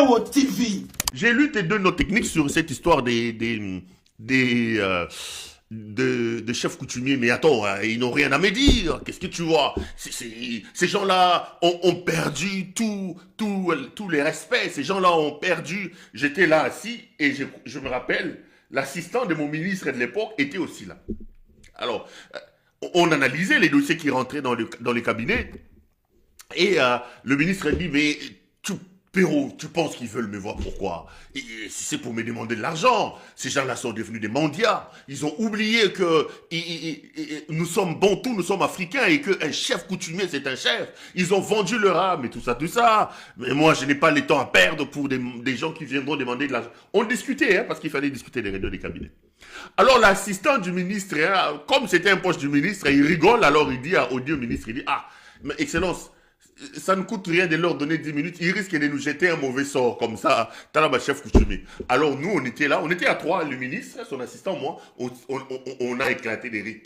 Yao TV. J'ai lu tes deux notes techniques sur cette histoire des chefs coutumiers, mais attends, hein, ils n'ont rien à me dire. Qu'est-ce que tu vois? Ces gens-là ont perdu tous les respects. Ces gens-là ont perdu. J'étais là assis et je me rappelle, l'assistant de mon ministre de l'époque était aussi là. Alors, on analysait les dossiers qui rentraient dans le cabinet et le ministre a dit, mais Pérou, tu penses qu'ils veulent me voir pourquoi? C'est pour me demander de l'argent. Ces gens-là sont devenus des mendiants. Ils ont oublié que nous sommes bantous, nous sommes africains et qu'un chef coutumier, c'est un chef. Ils ont vendu leur âme et tout ça, tout ça. Mais moi, je n'ai pas le temps à perdre pour des gens qui viendront demander de l'argent. On discutait, hein, parce qu'il fallait discuter des réunions des cabinets. Alors, l'assistant du ministre, hein, comme c'était un poste du ministre, il rigole, alors il dit au ministre, il dit, ah, mais Excellence, ça ne coûte rien de leur donner 10 minutes. Ils risquent de nous jeter un mauvais sort comme ça. Talaba chef coutumier. Alors nous, on était là. On était à trois. Le ministre, son assistant, moi. On a éclaté des rires.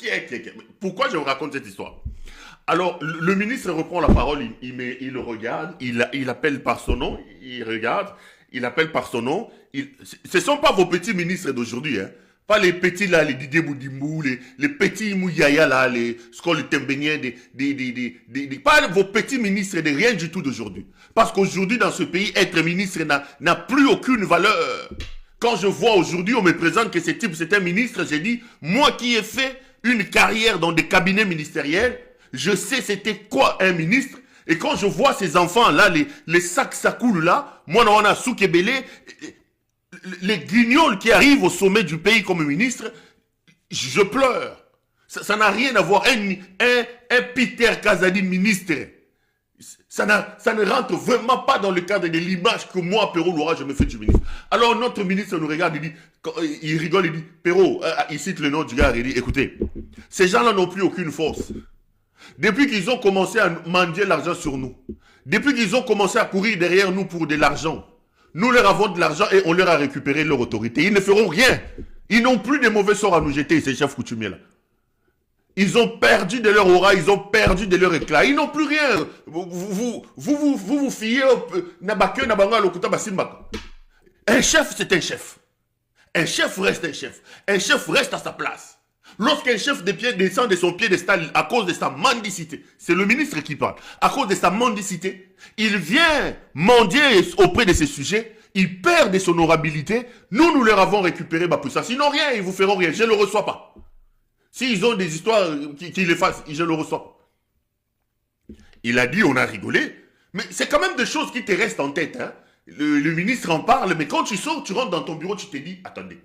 Pourquoi je vous raconte cette histoire? Alors, le ministre reprend la parole. Il le regarde. Il appelle par son nom. Il regarde. Il appelle par son nom. Ce ne sont pas vos petits ministres d'aujourd'hui, hein. Pas les petits là, les Didier Boudimou, les petits Mouyaya là, les Skol Tembéniens, pas vos petits ministres de rien du tout d'aujourd'hui. Parce qu'aujourd'hui dans ce pays, être ministre n'a plus aucune valeur. Quand je vois aujourd'hui, on me présente que ce type c'est un ministre, j'ai dit, moi qui ai fait une carrière dans des cabinets ministériels, je sais c'était quoi un ministre. Et quand je vois ces enfants là, les sacs sacoulent là, moi on a Soukebele, les guignols qui arrivent au sommet du pays comme ministre, je pleure. Ça n'a rien à voir. Un Peter Kazadi ministre, ça ne rentre vraiment pas dans le cadre de l'image que moi, Perrault Loura, je me fais du ministre. Alors notre ministre nous regarde, il rigole, il dit, Perrault, il cite le nom du gars, il dit, écoutez, ces gens-là n'ont plus aucune force. Depuis qu'ils ont commencé à mendier l'argent sur nous, depuis qu'ils ont commencé à courir derrière nous pour de l'argent, nous leur avons de l'argent et on leur a récupéré leur autorité. Ils ne feront rien. Ils n'ont plus de mauvais sorts à nous jeter, ces chefs coutumiers-là. Ils ont perdu de leur aura, ils ont perdu de leur éclat. Ils n'ont plus rien. Vous fiez un chef, c'est un chef. Un chef reste un chef. Un chef reste à sa place. Lorsqu'un chef de pied descend de son piédestal à cause de sa mendicité, c'est le ministre qui parle, à cause de sa mendicité, il vient mendier auprès de ces sujets, il perd de son honorabilité, nous leur avons récupéré pour ça. Sinon rien, ils vous feront rien, je ne le reçois pas. S'ils ont des histoires qui les fassent, je ne le reçois pas. Il a dit, on a rigolé, mais c'est quand même des choses qui te restent en tête. Hein. Le ministre en parle, mais quand tu sors, tu rentres dans ton bureau, tu te dis, attendez.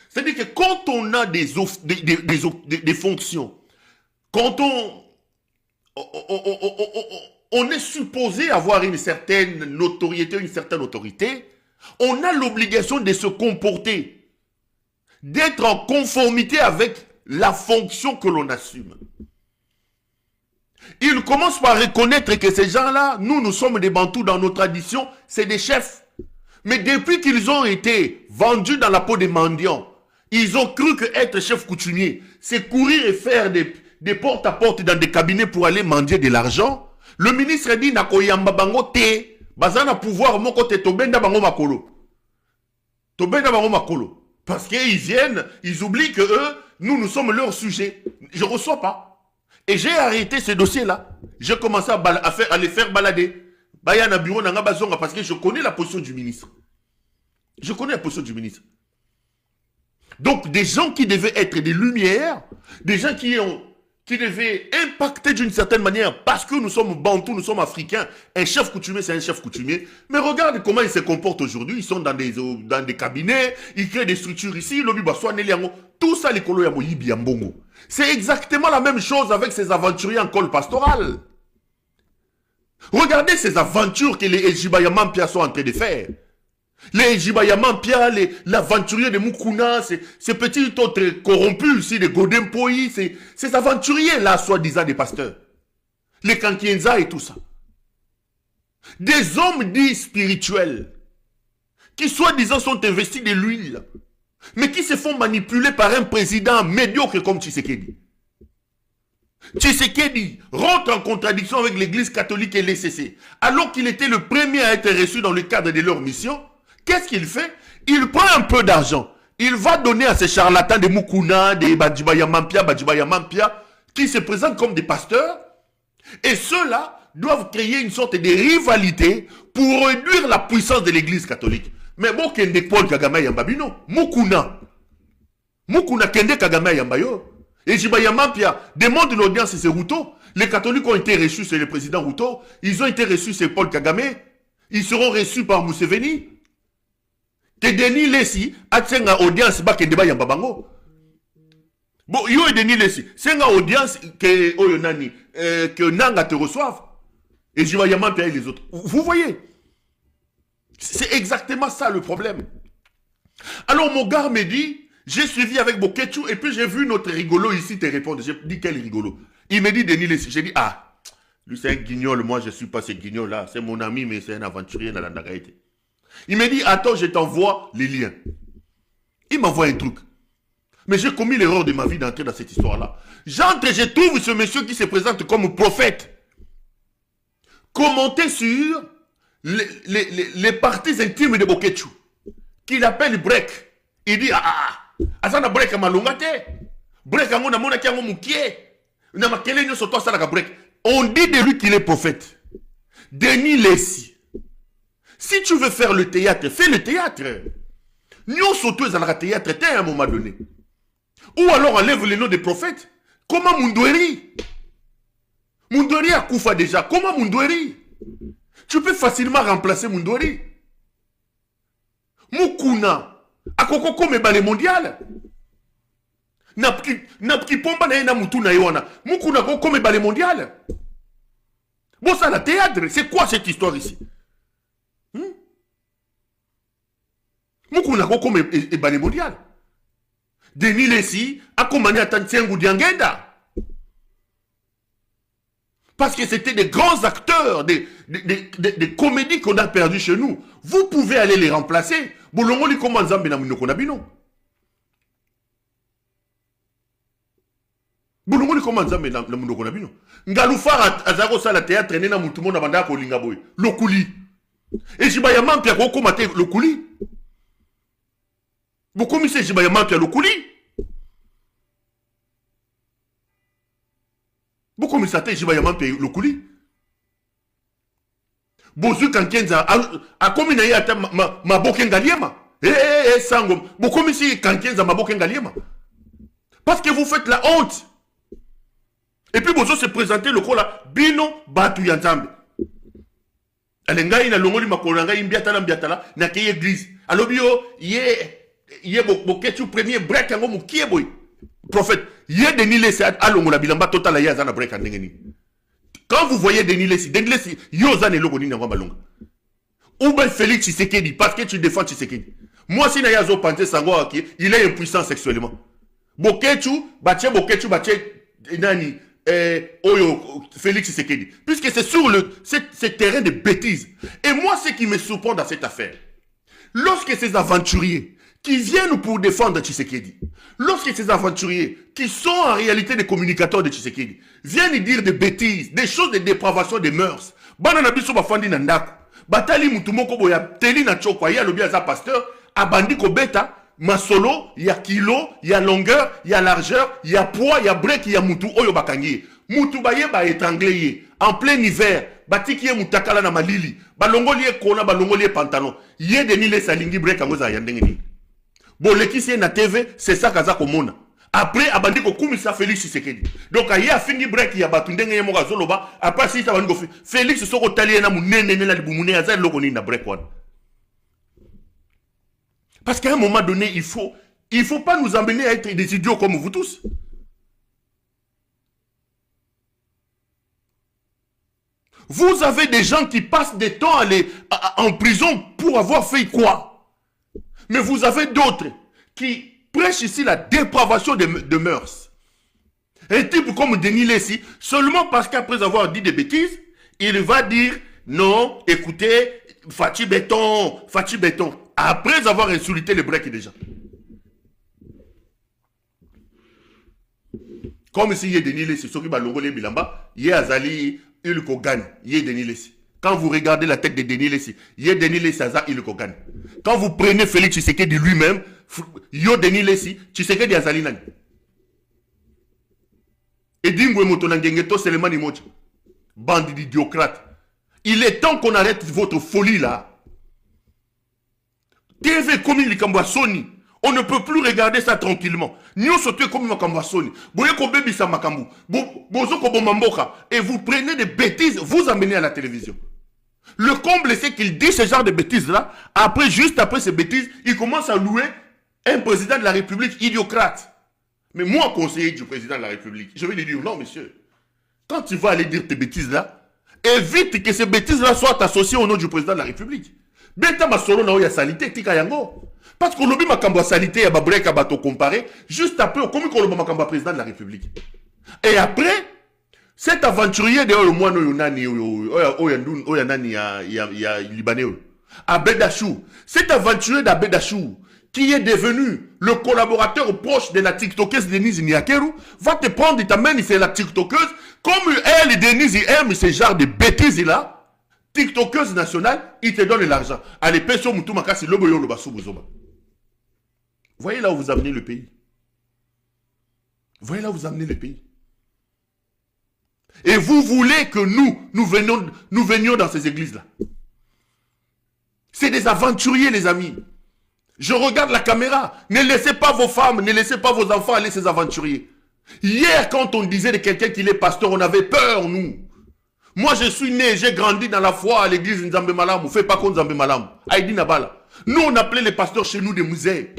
C'est-à-dire que quand on a des fonctions, quand on est supposé avoir une certaine notoriété, une certaine autorité, on a l'obligation de se comporter, d'être en conformité avec la fonction que l'on assume. Il commence par reconnaître que ces gens-là, nous sommes des Bantous dans nos traditions, c'est des chefs. Mais depuis qu'ils ont été vendus dans la peau des mendiants, ils ont cru que être chef coutumier, c'est courir et faire des porte-à-porte dans des cabinets pour aller mendier de l'argent. Le ministre dit nakoyamba bango te, bazana pouvoir moko te tobenda bango makolo. Tobenda bango makolo. Parce qu'ils viennent, ils oublient que eux, nous sommes leur sujet. Je ne reçois pas. Et j'ai arrêté ce dossier-là. J'ai commencé à les faire balader. Bayana bureau nanga bazonga parce que je connais la position du ministre. Je connais la position du ministre. Donc, des gens qui devaient être des lumières, des gens qui devaient impacter d'une certaine manière, parce que nous sommes bantous, nous sommes africains, un chef coutumier, c'est un chef coutumier. Mais regarde comment ils se comportent aujourd'hui. Ils sont dans des cabinets, ils créent des structures ici, tout ça, les colos yamoyibi yambongo. C'est exactement la même chose avec ces aventuriers en col pastoral. Regardez ces aventures que les Ejibayamampia sont en train de faire. Les Jibayamampia, l'aventurier de Mukuna, ces petits autres corrompus ici, les Godempoï, ces aventuriers-là, soi-disant des pasteurs. Les Kankienza et tout ça. Des hommes dits spirituels, qui soi-disant sont investis de l'huile, mais qui se font manipuler par un président médiocre comme Tshisekedi. Tshisekedi rentre en contradiction avec l'église catholique et l'ECC. Alors qu'il était le premier à être reçu dans le cadre de leur mission, qu'est-ce qu'il fait? Il prend un peu d'argent. Il va donner à ces charlatans de Mukuna, de Badjibaya Mampia, qui se présentent comme des pasteurs. Et ceux-là doivent créer une sorte de rivalité pour réduire la puissance de l'église catholique. Mais bon, Kende Paul Kagame Yambabino, Mukuna Kende Kagame Yambayo. Et Jibaya Mampia demande l'audience, c'est Ruto. Les catholiques ont été reçus, c'est le président Ruto. Ils ont été reçus, c'est Paul Kagame. Ils seront reçus par Museveni. Que Denis Lessi a une audience ba Kende Yambabango. Bon, yo et Denis Lessi, c'est une audience que Nanga te reçoive. Et Jibaya Mampia et les autres. Vous voyez? C'est exactement ça le problème. Alors mon gars me dit, j'ai suivi avec Bokechu et puis j'ai vu notre rigolo ici te répondre. J'ai dit quel rigolo. Il me dit Denis Lessi. J'ai dit lui c'est un guignol, moi je suis pas ce guignol là. C'est mon ami mais c'est un aventurier dans la Ndagaïté. Il me dit attends je t'envoie les liens. Il m'envoie un truc. Mais j'ai commis l'erreur de ma vie d'entrer dans cette histoire là. J'entre et je trouve ce monsieur qui se présente comme prophète. Commenter sur les parties intimes de Bokechu. Qu'il appelle break. Il dit Azana break malungate. Break amona mona ki mukie. Na makele nyo soto sala break. On dit de lui qu'il est prophète. Denis Lessi. Si tu veux faire le théâtre, fais le théâtre. Nyo soto ezala théâtre à un moment donné. Ou alors enlève le nom des prophètes. Comment Mundweri? Mundweri a Koufa déjà. Comment Mundweri? Tu peux facilement remplacer Mundweri. Mukuna. Akoko comme balé mondial. Napki pomba na yena mutu na yona. Mukuna comme balé mondial. Bon ça la théâtre, c'est quoi cette histoire ici? Mukuna comme balé mondial. Denis Lessi a commandé à Tantiengou Diangenda. Parce que c'était des grands acteurs, des comédies qu'on a perdues chez nous. Vous pouvez aller les remplacer. Bolongo li koma nzambe na munoko na bino. Bolongo li koma nzambe na munoko na bino. Ngalufara azako sala théâtre nena mutu mona banda ko linga boy. Lokuli. Et Jibaya Mampia ko komate lokuli. Bokomi se Jibaya Mampia lokuli. Bokomi sate Jibaya Mampia lokuli. Bozu Kankenza a komi na yata maboke ngaliema. Sango. Bokomi si Kankenza maboke ngaliema. Parce que vous faites la honte. Et puis Bozo se présenter le là bino batu yanzambe. Alenga ina longoli makolanga imbiatala mbiatala na ke église. Alobio ye boketu premier break yango mukie boy. Prophète, ye Denis Lessi alongola bilamba total ya zana break ndengeni. Quand vous voyez Denis Lessi, yoza ne logo ni ngamba longa. Ou bien Félix Tshisekedi parce que tu défends Tshisekedi. Moi si na yazo pante sango aki, il est impuissant sexuellement. Boketu bache nani Oyo Félix Tshisekedi. Puisque c'est sur ce terrain de bêtises. Et moi ce qui me surprend dans cette affaire, lorsque ces aventuriers qui viennent pour défendre Tshisekedi, lorsque ces aventuriers, qui sont en réalité des communicateurs de Tshisekedi, viennent dire des bêtises, des choses de dépravation des mœurs, banana biso bafandi na ndako, batali mutumoko boya teli na chokwa, ya lobi aza pasteur, abandi ko beta, masolo, ya kilo, ya longueur, ya largeur, ya poids, ya break, ya mutu, oyo bakangi. Mutu baye ba étranglé, en plein hiver, batiki ye mutakala na malili, balongoli ye kona, balongoli ye pantalon, ye Denis Lessi alingi break angoza yandengeni. Bon, l'équipe na TV, c'est ça kaza komona. Après, abandi ko kumisa Félix Tshisekedi. Donc, aye a fini break ya batundenge ye moka zoloba. Après, si ça va ngo Félix soko tali na munene na libumune ya za loko ni na break one. Parce qu'à un moment donné, il faut pas nous emmener à être des idiots comme vous tous. Vous avez des gens qui passent des temps en prison pour avoir fait quoi? Mais vous avez d'autres qui prêchent ici la dépravation de mœurs. Un type comme Denis Lessi, seulement parce qu'après avoir dit des bêtises, il va dire non, écoutez, Fati Béton. Après avoir insulté les breaks déjà. Comme si y a Denis Lessi, ceux qui va l'ongolé bilamba, y a Azali, il gagne, y a Denis Lessi. Quand vous regardez la tête de Denis Lessi, y a Denis Lessi, il gagne. Quand vous prenez Félix Tshisekedi lui-même, y a Denis Lessi, Tshisekedi Azali nani. Et Dingwe Motonangengeto Selemani Mocha. Bande d'idiocrates. Il est temps qu'on arrête votre folie là. TV comme il est Sony. On ne peut plus regarder ça tranquillement. Nous sommes comme Makambo Sony. Et vous prenez des bêtises, vous amenez à la télévision. Le comble, c'est qu'il dit ce genre de bêtises là. Après, juste après ces bêtises, il commence à louer un président de la République idiocrate. Mais moi, conseiller du président de la République, je vais lui dire, non, monsieur, quand tu vas aller dire tes bêtises là, évite que ces bêtises là soient associées au nom du président de la République. Beta masolo na oya salité, tika yango. Parce que l'obi makambo salité, ya babreka bato comparé, juste après, comme qu'on le makambo président de la République. Et après, cet aventurier de le moine oyonani, oyanani ya Libanais, Abedachou, cet aventurier d'Abedachou, qui est devenu le collaborateur proche de la TikTokeuse Denise Niakeru, va te prendre et t'amène, c'est la TikTokeuse, comme elle, Denise, aime ce genre de bêtises là, TikTokeuse nationale, il te donne l'argent. Allez, peso mutu makasi lobo yo loba subuzoba. Voyez là où vous amenez le pays. Voyez là où vous amenez le pays. Et vous voulez que nous venions dans ces églises-là. C'est des aventuriers, les amis. Je regarde la caméra. Ne laissez pas vos femmes, ne laissez pas vos enfants aller ces aventuriers. Hier, quand on disait de quelqu'un qu'il est pasteur, on avait peur, nous. Moi, je suis né, j'ai grandi dans la foi à l'église Nzambe Malam. Fais pas contre Nzambe Malam. Aïdi Nabala. Nous, on appelait les pasteurs chez nous des musées.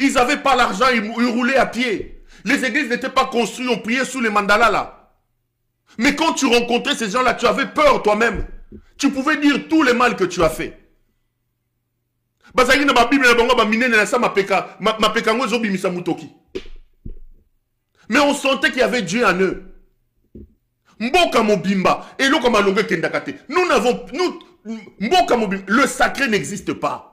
Ils n'avaient pas l'argent, ils roulaient à pied. Les églises n'étaient pas construites, on priait sous les mandalas là. Mais quand tu rencontrais ces gens-là, tu avais peur toi-même. Tu pouvais dire tout le mal que tu as fait. Mais on sentait qu'il y avait Dieu en eux. Mboka Mobimba et l'eau comme Alongue Kendakate. Mboka Mobimba, le sacré n'existe pas.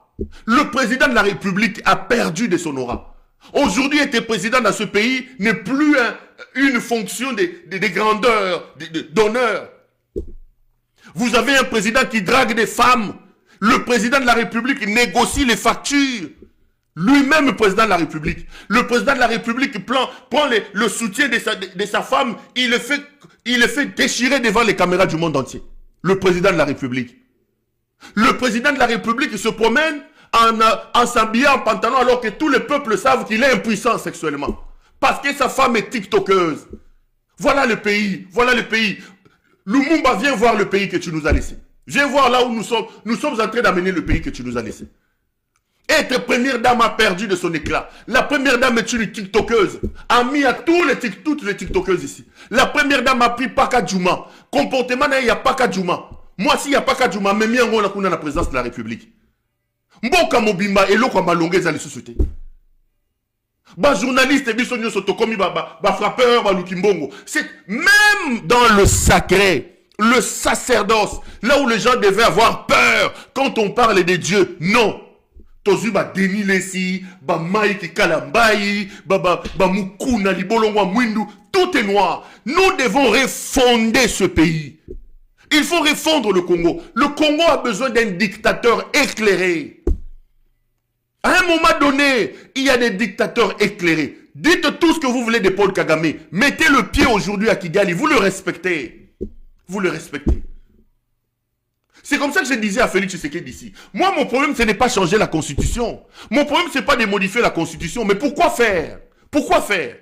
Le président de la République a perdu de son aura. Aujourd'hui, être président dans ce pays n'est plus une fonction de grandeur, d'honneur. Vous avez un président qui drague des femmes. Le président de la République négocie les factures. Lui-même président de la République. Le président de la République prend le soutien de sa femme, il le fait déchirer devant les caméras du monde entier. Le président de la République. Le président de la République se promène en s'habillant en pantalon alors que tous les peuples savent qu'il est impuissant sexuellement. Parce que sa femme est tiktokeuse. Voilà le pays. Voilà le pays. Lumumba, viens voir le pays que tu nous as laissé. Viens voir là où nous sommes. Nous sommes en train d'amener le pays que tu nous as laissé. Être première dame a perdu de son éclat. La première dame est une tiktokeuse. Amie à toutes les tiktokeuses ici. La première dame a pris Paka Djouma. Comportement, il n'y a Paka Djouma. Moi, s'il n'y a Paka Djouma, même si on a la présidence de la République. Mboka Mobimba et l'eau malongé dans les sociétés. Ba journaliste et bisonyo sotokomi ba frappeur ba lukimbongo. C'est même dans le sacré, le sacerdoce, là où les gens devaient avoir peur quand on parle de Dieu. Non. Tozu ba Denis Lessi, ba Mike Kalambai, ba Mukuna Libolongwa Mwindu, tout est noir. Nous devons refonder ce pays. Il faut refondre le Congo. Le Congo a besoin d'un dictateur éclairé. À un moment donné, il y a des dictateurs éclairés. Dites tout ce que vous voulez de Paul Kagame. Mettez le pied aujourd'hui à Kigali. Vous le respectez. Vous le respectez. C'est comme ça que je disais à Félix Tshisekedi ici. Moi, mon problème, ce n'est pas changer la Constitution. Mon problème, ce n'est pas de modifier la Constitution. Mais pourquoi faire? Pourquoi faire?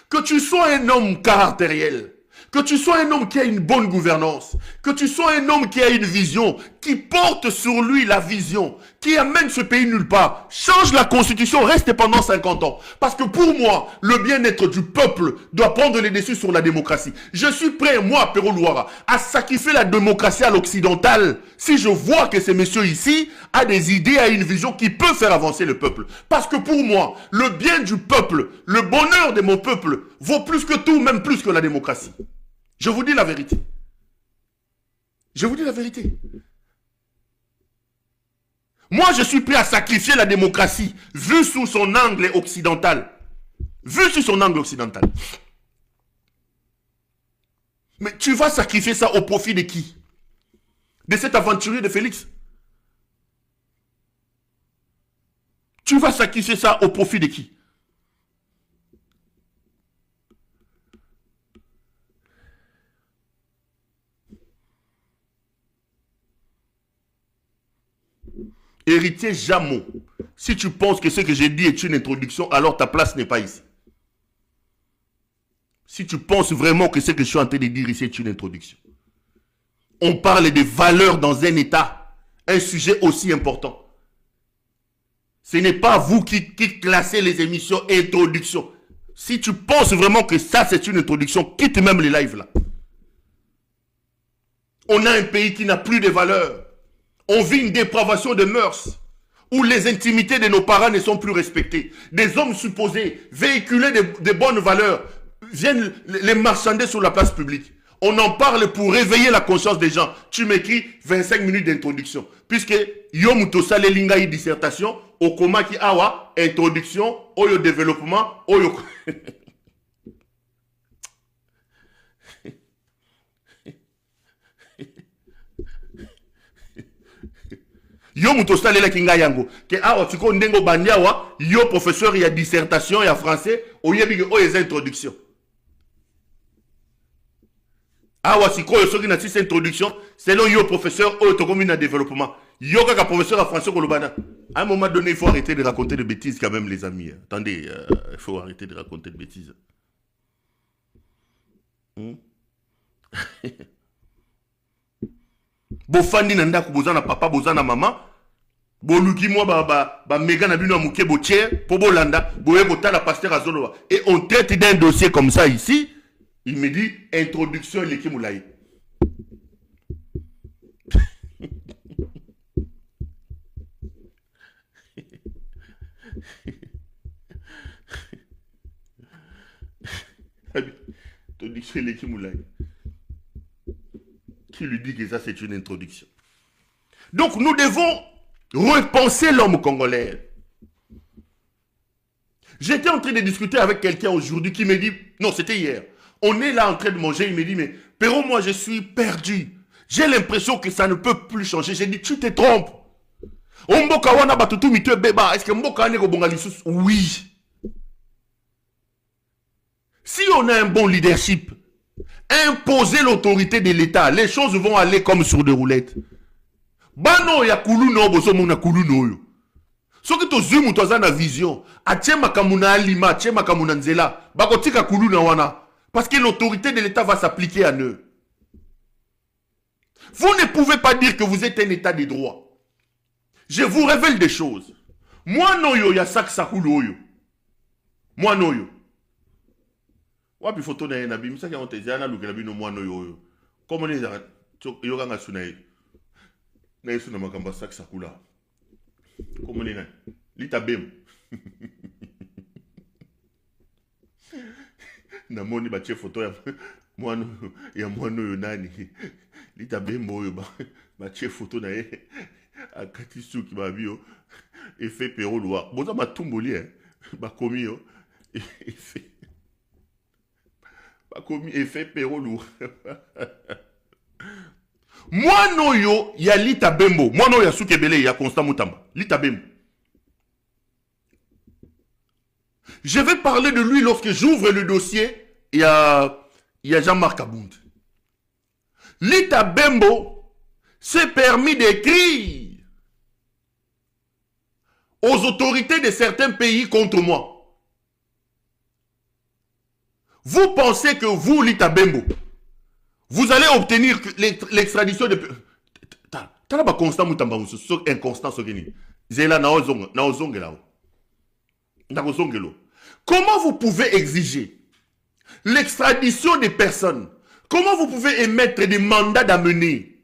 Que tu sois un homme caractériel, que tu sois un homme qui a une bonne gouvernance, que tu sois un homme qui a une vision, qui porte sur lui la vision, qui amène ce pays nulle part. Change la Constitution, reste pendant 50 ans. Parce que pour moi, le bien-être du peuple doit prendre les dessus sur la démocratie. Je suis prêt, moi, Pero Louara, à sacrifier la démocratie à l'occidental si je vois que ces messieurs ici a des idées, a une vision qui peut faire avancer le peuple. Parce que pour moi, le bien du peuple, le bonheur de mon peuple vaut plus que tout, même plus que la démocratie. Je vous dis la vérité. Je vous dis la vérité. Moi, je suis prêt à sacrifier la démocratie, vue sous son angle occidental. Vue sous son angle occidental. Mais tu vas sacrifier ça au profit de qui? De cet aventurier de Félix? Tu vas sacrifier ça au profit de qui? Héritier Jameau, si tu penses que ce que j'ai dit est une introduction, alors ta place n'est pas ici. Si tu penses vraiment que ce que je suis en train de dire ici est une introduction. On parle de valeurs dans un État, un sujet aussi important. Ce n'est pas vous qui classez les émissions introduction. Si tu penses vraiment que ça c'est une introduction, quitte même les lives là. On a un pays qui n'a plus de valeurs. On vit une dépravation de mœurs, où les intimités de nos parents ne sont plus respectées. Des hommes supposés véhiculer des bonnes valeurs viennent les marchander sur la place publique. On en parle pour réveiller la conscience des gens. Tu m'écris 25 minutes d'introduction. Puisque yo mutosa le linga dissertation, okoma ki awa, introduction, oyo développement, oyo... Yo mutosa le kinga yango. Ke awa tuko ndengo bandiawa, yo professeur ya dissertation ya français, oyebi ke oyo introduction. Awa sikoyo soki na tisi introduction, selon yo professeur oyo tokomi na développement. Yo kaka professeur à français kolobana. À un moment donné, il faut arrêter de raconter des bêtises quand même les amis. Attendez, il faut arrêter de raconter des bêtises. Bofandi nanda kubozana papa bozana maman. Boluki moi ba méga na bino muke botier pour bolanda boye botala pasteur azoloa. Et on traite d'un dossier comme ça ici. Il me dit introduction Leki Moulaye. Introduction Leki Moulaye. Qui lui dit que ça c'est une introduction. Donc nous devons repenser l'homme congolais. J'étais en train de discuter avec quelqu'un aujourd'hui qui me dit, non c'était hier, on est là en train de manger, il me dit, mais Péro, moi je suis perdu. J'ai l'impression que ça ne peut plus changer. J'ai dit, tu te trompes. Est-ce que Mboka oui. Si on a un bon leadership, imposer l'autorité de l'État, les choses vont aller comme sur des roulettes. Bano ya kulu no bozo mona kulu no yo. Soki to zumu to za na vision, atie makamuna alima, atie makamuna nzela, bakotika kulu na wana parce que l'autorité de l'État va s'appliquer à eux. Vous ne pouvez pas dire que vous êtes un État de droit. Je vous révèle des choses. Moi no yo ya sak sakulu oyo. Moi no yo. Wapi photo na yena bimisa ka ontezi ana lukela bino moi no yo. Comment les yo kanga sunaye. Na yesu na makamba sak sakula. Comment les na lita bem. Na moni ba photo ya moi no yo nani. Lita bem oyo ba photo na ye. Akati suki ba bio effet Péro Loire. Boza matumboli ba komi yo. Ba komi effet Péro Loire. Moi no yo ya Lita Bembo. Moi no ya Soukebele ya Constant Moutamba. Lita Bembo. Je vais parler de lui lorsque j'ouvre le dossier. Il y a Jean-Marc Abound. Lita Bembo s'est permis d'écrire aux autorités de certains pays contre moi. Vous pensez que vous, Lita Bembo, vous allez obtenir l'extradition de... T'as pas constant Moutamba, inconstant Sogeni. Zéla naozongela. Comment vous pouvez exiger l'extradition des personnes? Comment vous pouvez émettre des mandats d'amener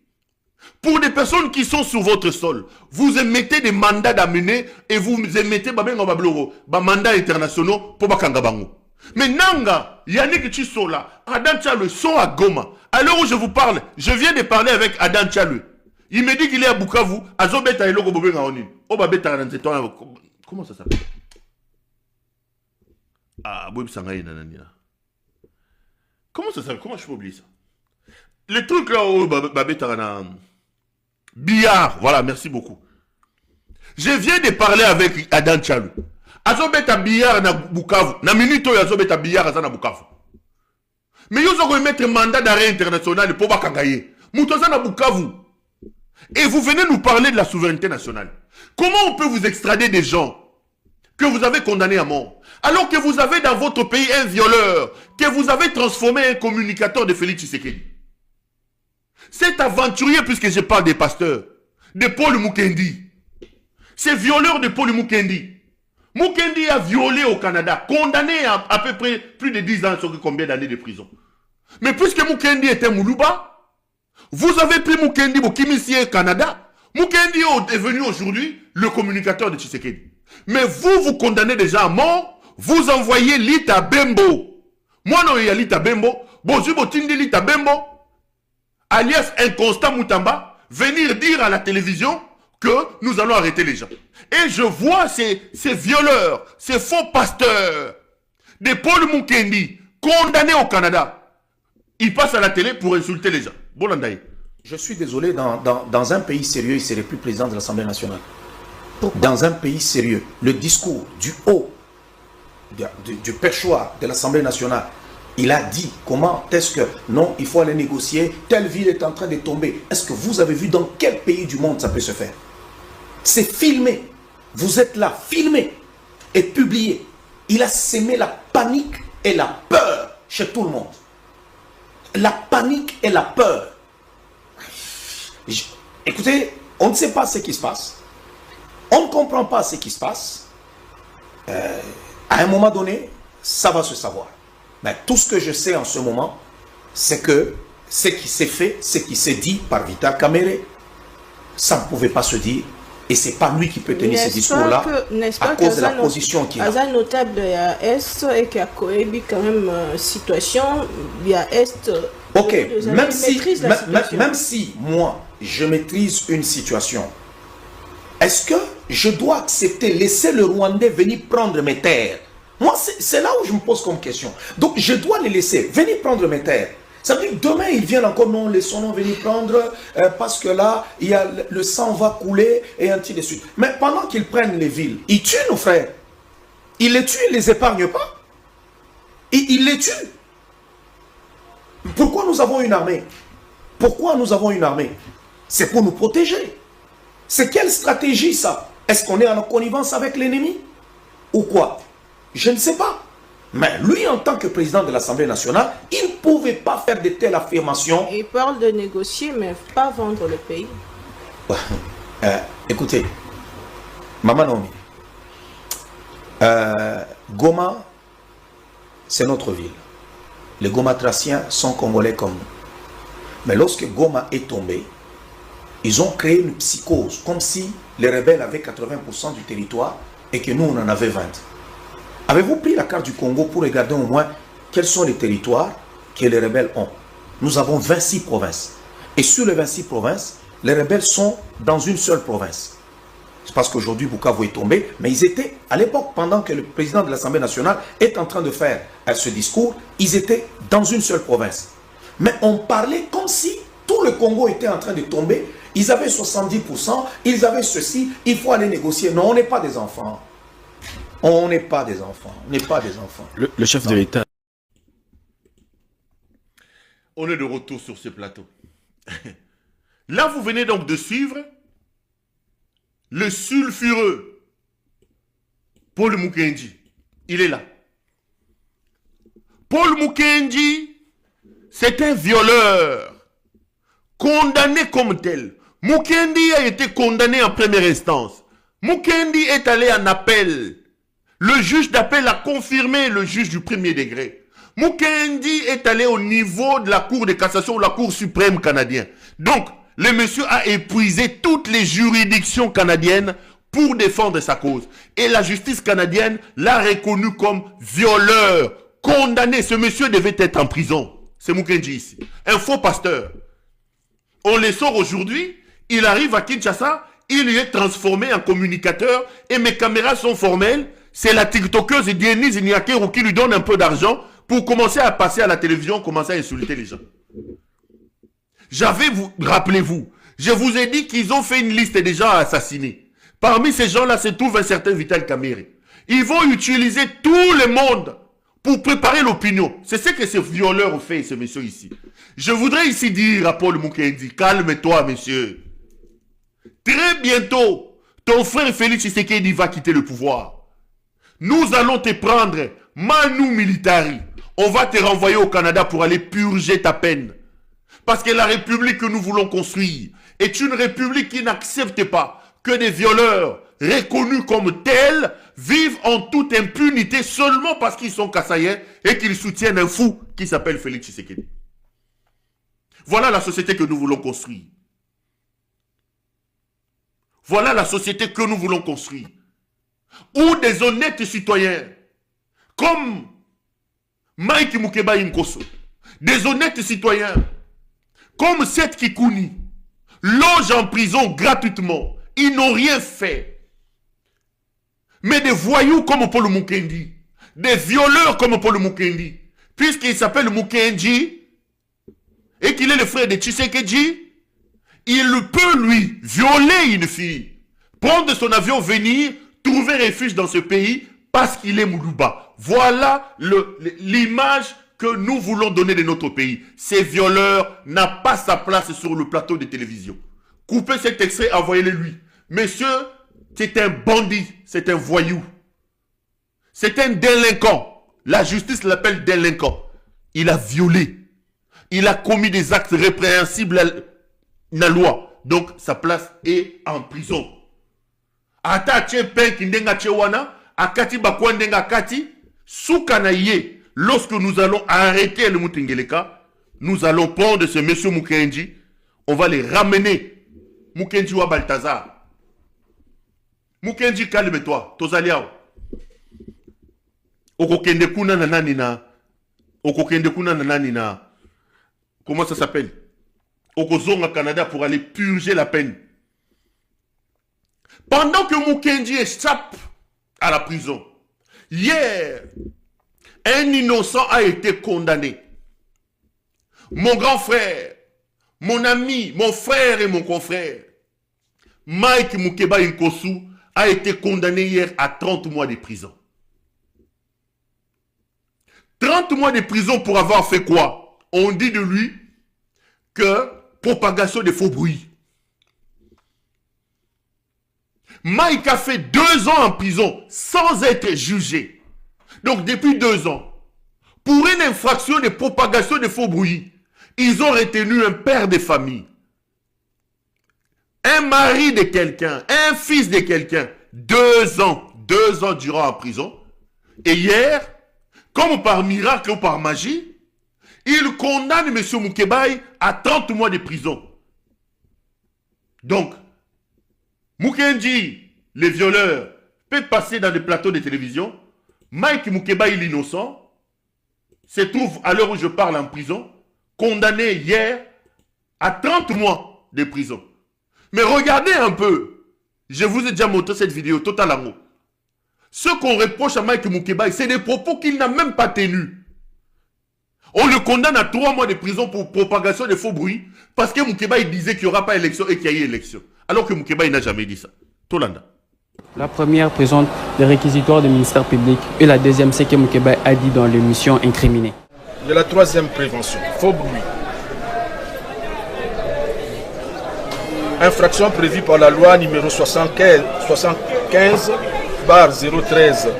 pour des personnes qui sont sur votre sol? Vous émettez des mandats d'amener et vous émettez des mandats internationaux pour Bakangabango. Mais Nanga, Yannick Chisola, Adam Tchalou sont à Goma. À l'heure où je vous parle, je viens de parler avec Adam Tchalou. Il me dit qu'il est à Bukavu, à Zobeta et Logo Bobé Ngaoni. Comment ça s'appelle? Ah, Bob Sangaï Nanania. Comment ça s'appelle? Comment je peux oublier ça? Le truc là, oh, Babé Tarana. Billard, voilà, merci beaucoup. Je viens de parler avec Adam Chalou. Azobeta billard na Bukavu. Na minute oyo azobeta billard na Bukavu. Mais ils ont mettre un mandat d'arrêt international pour Bakangaye. Moutoza na Bukavu. Et vous venez nous parler de la souveraineté nationale. Comment on peut vous extrader des gens que vous avez condamnés à mort, alors que vous avez dans votre pays un violeur, que vous avez transformé en communicateur de Félix Tshisekedi? Cet aventurier, puisque je parle des pasteurs, de Paul Mukendi, c'est violeur de Paul Mukendi. Mukendi a violé au Canada, condamné à peu près plus de 10 ans sur combien d'années de prison. Mais puisque Mukendi était Moulouba, vous avez pris Mukendi au Kimisier Canada. Mukendi est devenu aujourd'hui le communicateur de Tshisekedi. Mais vous, vous condamnez des gens à mort, vous envoyez Lita Bembo. Moi non, il y a Lita Bembo. Bonjour, Tindi Lita Bembo, alias Inconstant Moutamba, venir dire à la télévision que nous allons arrêter les gens. Et je vois ces violeurs, ces faux pasteurs de Paul Mukendi condamnés au Canada. Ils passent à la télé pour insulter les gens. Bolandaï. Je suis désolé, dans un pays sérieux, il ne serait plus président de l'Assemblée nationale. Dans un pays sérieux, le discours du haut, du perchoir de l'Assemblée nationale, il a dit comment est-ce que non, il faut aller négocier, telle ville est en train de tomber. Est-ce que vous avez vu dans quel pays du monde ça peut se faire? C'est filmé. Vous êtes là, filmé et publié. Il a sémé la panique et la peur chez tout le monde. La panique et la peur. Écoutez, on ne sait pas ce qui se passe. On ne comprend pas ce qui se passe. À un moment donné, ça va se savoir. Mais tout ce que je sais en ce moment, c'est que ce qui s'est fait, ce qui s'est dit par Vital Kamerhe, ça ne pouvait pas se dire. Et ce n'est pas lui qui peut tenir ce discours-là à cause de la position qu'il a. C'est notable il y a Est et qu'il y a quand même situation, il y a Est. Ok, même si moi, je maîtrise une situation, est-ce que je dois accepter, laisser le Rwandais venir prendre mes terres? Moi, c'est là où je me pose comme question. Donc, je dois les laisser venir prendre mes terres. Ça veut dire que demain, ils viennent encore, non, laissons-nous venir prendre, parce que là, il y a, le sang va couler, et ainsi de suite. Mais pendant qu'ils prennent les villes, ils tuent nos frères. Ils les tuent, ils ne les épargnent pas. Ils les tuent. Pourquoi nous avons une armée? Pourquoi nous avons une armée? C'est pour nous protéger. C'est quelle stratégie ça? Est-ce qu'on est en connivence avec l'ennemi? Ou quoi? Je ne sais pas. Mais lui, en tant que président de l'Assemblée nationale, il ne pouvait pas faire de telles affirmations. Il parle de négocier, mais pas vendre le pays. Écoutez, Maman Naomi, Goma, c'est notre ville. Les Gomatraciens sont congolais comme nous. Mais lorsque Goma est tombé, ils ont créé une psychose, comme si les rebelles avaient 80% du territoire et que nous, on en avait 20%. Avez-vous pris la carte du Congo pour regarder au moins quels sont les territoires que les rebelles ont? Nous avons 26 provinces. Et sur les 26 provinces, les rebelles sont dans une seule province. C'est parce qu'aujourd'hui, Bukavu est tombé, mais ils étaient, à l'époque, pendant que le président de l'Assemblée nationale est en train de faire ce discours, ils étaient dans une seule province. Mais on parlait comme si tout le Congo était en train de tomber. Ils avaient 70%, ils avaient ceci, il faut aller négocier. Non, on n'est pas des enfants. On n'est pas des enfants. On n'est pas des enfants. Le chef de l'État. On est de retour sur ce plateau. Là, vous venez donc de suivre le sulfureux Paul Mukendi. Il est là. Paul Mukendi, c'est un violeur, condamné comme tel. Mukendi a été condamné en première instance. Mukendi est allé en appel. Le juge d'appel a confirmé le juge du premier degré. Mukendi est allé au niveau de la Cour de cassation ou la Cour suprême canadienne. Donc, le monsieur a épuisé toutes les juridictions canadiennes pour défendre sa cause. Et la justice canadienne l'a reconnu comme violeur, condamné. Ce monsieur devait être en prison. C'est Mukendi ici. Un faux pasteur. On le sort aujourd'hui, il arrive à Kinshasa, il est transformé en communicateur et mes caméras sont formelles. C'est la TikTokeuse Denise Niakeru qui lui donne un peu d'argent pour commencer à passer à la télévision, commencer à insulter les gens. rappelez-vous, je vous ai dit qu'ils ont fait une liste des gens à assassiner. Parmi ces gens-là se trouve un certain Vital Kamerhe. Ils vont utiliser tout le monde pour préparer l'opinion. C'est ce que ces violeurs ont fait, ces messieurs ici. Je voudrais ici dire à Paul Mukendi, calme-toi, monsieur. Très bientôt, ton frère Félix Tshisekedi va quitter le pouvoir. Nous allons te prendre, manu militari. On va te renvoyer au Canada pour aller purger ta peine. Parce que la république que nous voulons construire est une république qui n'accepte pas que des violeurs reconnus comme tels vivent en toute impunité seulement parce qu'ils sont kassaïens et qu'ils soutiennent un fou qui s'appelle Félix Tshisekedi. Voilà la société que nous voulons construire. Voilà la société que nous voulons construire. Où des honnêtes citoyens, comme Mike Mukeba Nkosso, des honnêtes citoyens, comme Seth Kikouni, logent en prison gratuitement. Ils n'ont rien fait. Mais des voyous comme Paul Mukendi, des violeurs comme Paul Mukendi, puisqu'il s'appelle Mukendi, et qu'il est le frère de Tshisekedi, il peut, lui, violer une fille, prendre son avion, venir, trouver refuge dans ce pays, parce qu'il est Moulouba. Voilà l'image que nous voulons donner de notre pays. Ces violeurs n'ont pas sa place sur le plateau de télévision. Coupez cet extrait, envoyez-le lui. Monsieur, c'est un bandit, c'est un voyou. C'est un délinquant. La justice l'appelle délinquant. Il a violé. Il a commis des actes répréhensibles à la loi. Donc, sa place est en prison. Lorsque nous allons arrêter le Mutingeleka, nous allons prendre ce monsieur Mukendi, on va les ramener. Mukendi wa Balthazar. Mukendi, calme-toi. Tozaliao. Okokende kuna na nani na. Okokende kuna na nani na. Comment ça s'appelle? Okozonga Canada pour aller purger la peine. Pendant que Mukendi échappe à la prison, hier, un innocent a été condamné. Mon grand frère, mon ami, mon frère et mon confrère, Mike Mukeba Nkosso, a été condamné hier à 30 mois de prison. 30 mois de prison pour avoir fait quoi? On dit de lui que propagation de faux bruits. Mike a fait 2 ans en prison sans être jugé. Donc depuis 2 ans, pour une infraction de propagation de faux bruits, ils ont retenu un père de famille, un mari de quelqu'un, un fils de quelqu'un. 2 ans durant en prison. Et hier, comme par miracle ou par magie, il condamne M. Mukeba à 30 mois de prison. Donc, Mukendi, les violeurs, peut passer dans des plateaux de télévision. Mike Mukeba, l'innocent, se trouve à l'heure où je parle en prison, condamné hier à 30 mois de prison. Mais regardez un peu, je vous ai déjà montré cette vidéo totalement. Ce qu'on reproche à Mike Mukeba, c'est des propos qu'il n'a même pas tenus. On le condamne à 3 mois de prison pour propagation de faux bruits parce que Mukeba il disait qu'il n'y aura pas élection et qu'il y a eu élection. Alors que Mukeba il n'a jamais dit ça. Tolanda. La première présente les réquisitoires du ministère public et la deuxième c'est que Mukeba a dit dans l'émission incriminée. De la troisième prévention, faux bruit. Infraction prévue par la loi numéro 75/013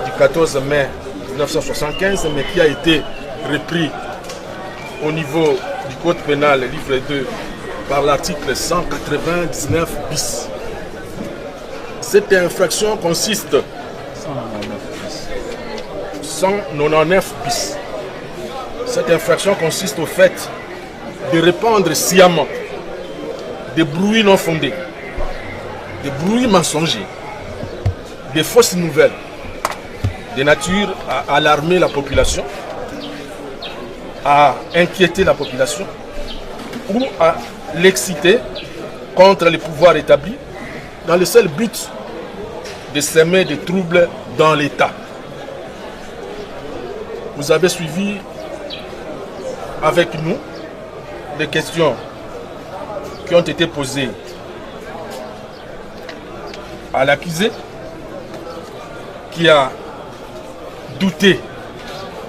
du 14 mai 1975, mais qui a été repris au niveau du Code pénal, livre 2, par l'article 199 bis. Cette infraction consiste 199 bis. Cette infraction consiste au fait de répandre sciemment des bruits non fondés, des bruits mensongers, des fausses nouvelles, de nature à alarmer la population, à inquiéter la population ou à l'exciter contre les pouvoirs établis dans le seul but de semer des troubles dans l'État. Vous avez suivi avec nous les questions qui ont été posées à l'accusé, qui a douté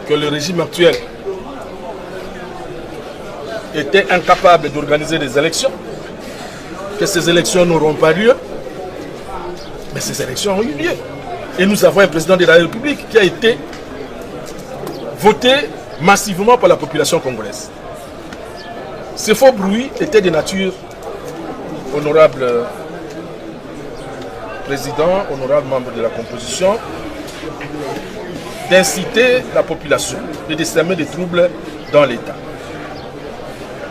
que le régime actuel était incapable d'organiser des élections, que ces élections n'auront pas lieu, mais ces élections ont eu lieu. Et nous avons un président de la République qui a été voté massivement par la population congolaise. Ces faux bruits étaient de nature, honorable président, honorable membre de la composition, d'inciter la population, de décerner des troubles dans l'État.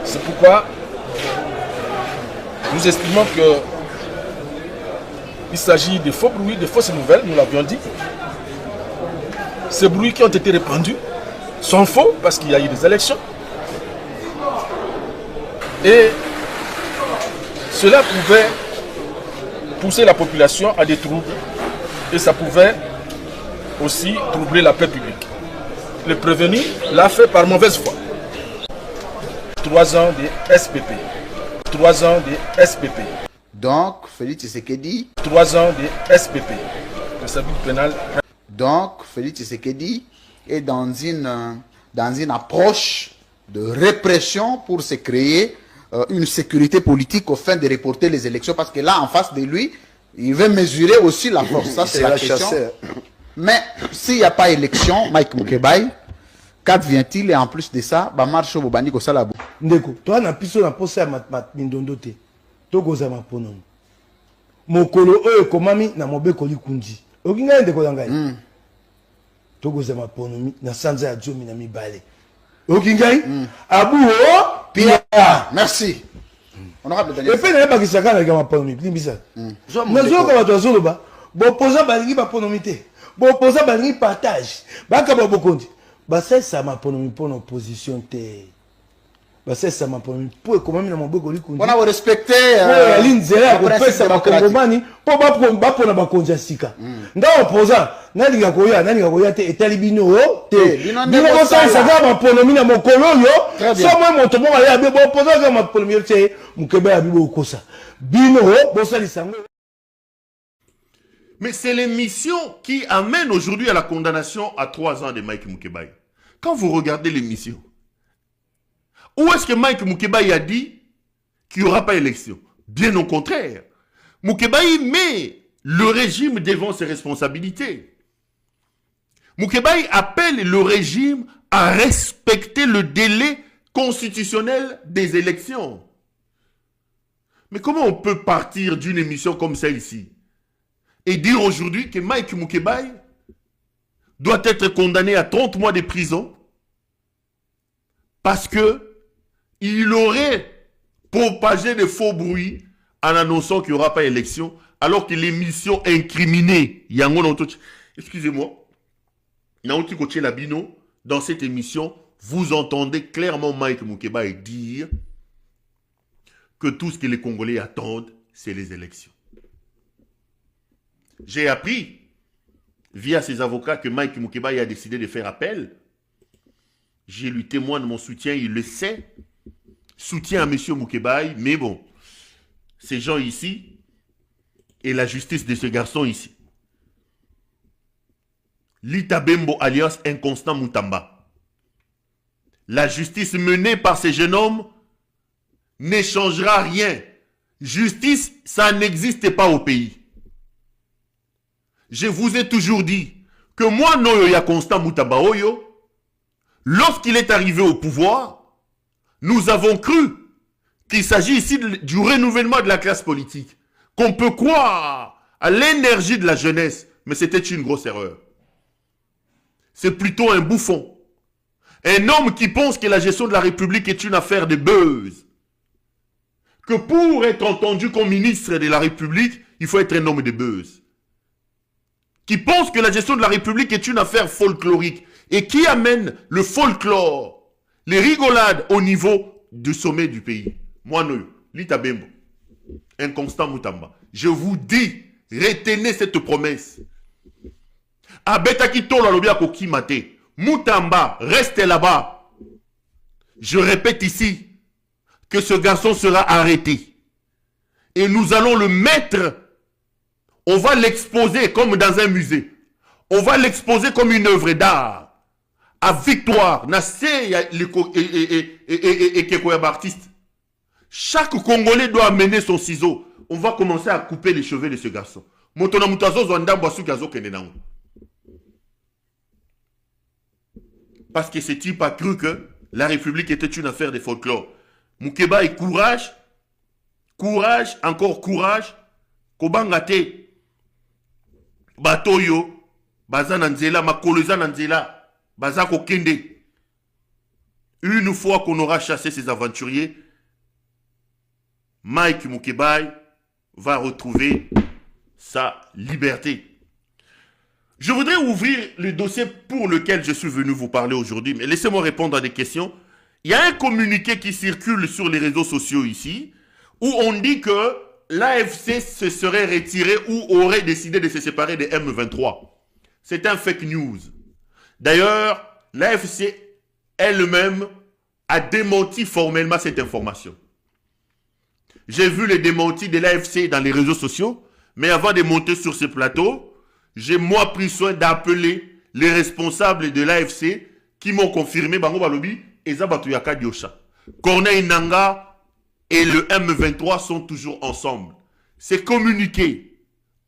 C'est pourquoi nous estimons qu'il s'agit de faux bruits, de fausses nouvelles, nous l'avions dit. Ces bruits qui ont été répandus sont faux parce qu'il y a eu des élections. Et cela pouvait pousser la population à des troubles et ça pouvait aussi troubler la paix publique. Le prévenu l'a fait par mauvaise foi. 3 ans de SPP. 3 ans de SPP. Donc, Félix Tshisekedi. 3 ans de SPP. Le service pénal. Donc, Félix Tshisekedi est dans une approche de répression pour se créer une sécurité politique au fin de reporter les élections. Parce que là, en face de lui, il veut mesurer aussi la force. Ça, c'est la question. Mais s'il n'y a pas élection, Mike Mukebai, qu'advient-il? Et en plus de ça, bah marche au Bobani ko salabo. Ndeko, toi na piso na posa mat mindondo te. To goza mapono. Mokolo oyo komami na mobeko likundi. Okinga ndeko langai. To goza mapono na sanza ya jomi na mibale. Okinga abu o pia. Merci. Honorable Daniel. Et puis na ba kisaka na mapono mi limbisa. Nazo ka bato azoloba. Bo posa balingi mapono te. Bo posa balingi partage. Baka ba bokondi. Basa ça m'a pour opposition te. Basa ça m'a pour comment na mobeko likundi. On a respecté l'inzela ko pesa ba kongomani po ba pona ba konja sika. Nda opposant nalinga koya te etalibino te. Bino ko sa ga ma ponomi na mokolo yo. So moi moto mo ya be bo opposant ga ma ponomi te mukeba ya bibo kosa. Bino bo sali sango. Mais c'est l'émission qui amène aujourd'hui à la condamnation à 3 ans de Mike Mukebai. Quand vous regardez l'émission, où est-ce que Mike Mukebai a dit qu'il n'y aura pas élection? Bien au contraire. Mukebai met le régime devant ses responsabilités. Mukebai appelle le régime à respecter le délai constitutionnel des élections. Mais comment on peut partir d'une émission comme celle-ci et dire aujourd'hui que Mike Mukebai doit être condamné à 30 mois de prison parce que il aurait propagé de faux bruits en annonçant qu'il n'y aura pas élection, alors que l'émission incriminée, excusez-moi, dans cette émission, vous entendez clairement Mike Mukebai dire que tout ce que les Congolais attendent, c'est les élections. J'ai appris via ses avocats que Mike Mukebai a décidé de faire appel. Je lui témoigne mon soutien, il le sait. Soutien à M. Mukebai, mais bon, ces gens ici et la justice de ce garçon ici. Lita Bembo alias Inconstant Mutamba. La justice menée par ces jeunes hommes ne changera rien. Justice, ça n'existe pas au pays. Je vous ai toujours dit que moi, Noyoya Constant Mutamba Oyo, lorsqu'il est arrivé au pouvoir, nous avons cru qu'il s'agit ici du renouvellement de la classe politique, qu'on peut croire à l'énergie de la jeunesse, mais c'était une grosse erreur. C'est plutôt un bouffon. Un homme qui pense que la gestion de la République est une affaire de buzz. Que pour être entendu comme ministre de la République, il faut être un homme de buzz. Qui pense que la gestion de la République est une affaire folklorique et qui amène le folklore, les rigolades au niveau du sommet du pays. Moi, non, Lita Bembo, Inconstant Mutamba. Je vous dis, retenez cette promesse. Abetaki Tolo Lobia Kokimate, Mutamba, restez là-bas. Je répète ici que ce garçon sera arrêté. et nous allons le mettre, on va l'exposer comme dans un musée. On va l'exposer comme une œuvre d'art. À Victoire, artiste. Chaque Congolais doit amener son ciseau. On va commencer à couper les cheveux de ce garçon. Parce que ce type a cru que la République était une affaire de folklore. Moukeba et courage, courage, encore courage. Kobangate, Batoyo, Bazananzela, Makolezananzela, Bazako Kende. Une fois qu'on aura chassé ces aventuriers, Mike Moukebaï va retrouver sa liberté. Je voudrais ouvrir le dossier pour lequel je suis venu vous parler aujourd'hui, mais laissez-moi répondre à des questions. Il y a un communiqué qui circule sur les réseaux sociaux ici, où on dit que l'AFC se serait retiré ou aurait décidé de se séparer des M23. C'est un fake news. D'ailleurs, l'AFC elle-même a démenti formellement cette information. J'ai vu les démentis de l'AFC dans les réseaux sociaux, mais avant de monter sur ce plateau, j'ai moi pris soin d'appeler les responsables de l'AFC qui m'ont confirmé, Bango Balobi, et Zabatuyaka Diosha. Corneille Nanga et le M23 sont toujours ensemble. C'est communiqué.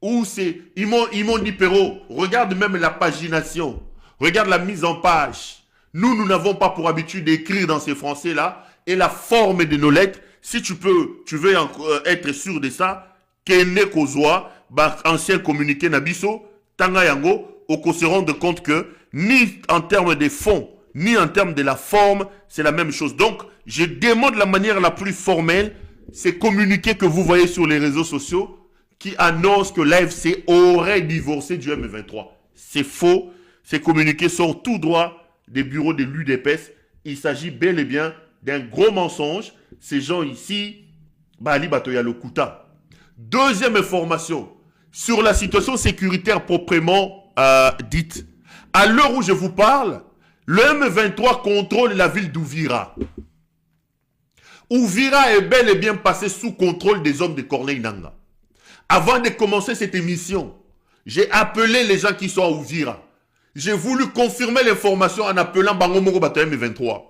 Ou c'est, ils m'ont dit, Perrault, regarde même la pagination, regarde la mise en page. Nous n'avons pas pour habitude d'écrire dans ces français-là, et la forme de nos lettres, si tu veux être sûr de ça, Kene Kozwa, ancien communiqué Nabiso, Tanga Yango, on se rendre compte que ni en termes de fond, ni en termes de la forme, c'est la même chose. Donc, je demande la manière la plus formelle, ces communiqués que vous voyez sur les réseaux sociaux, qui annoncent que l'AFC aurait divorcé du M23. C'est faux. Ces communiqués sortent tout droit des bureaux de l'UDPS. Il s'agit bel et bien d'un gros mensonge. Ces gens ici, Bali Batoya Lokuta. Deuxième information, sur la situation sécuritaire proprement dite. À l'heure où je vous parle, le M23 contrôle la ville d'Ouvira. Ouvira est bel et bien passé sous contrôle des hommes de Corneille Nanga. Avant de commencer cette émission, j'ai appelé les gens qui sont à Ouvira. J'ai voulu confirmer l'information en appelant Bangomoro Batoya M23.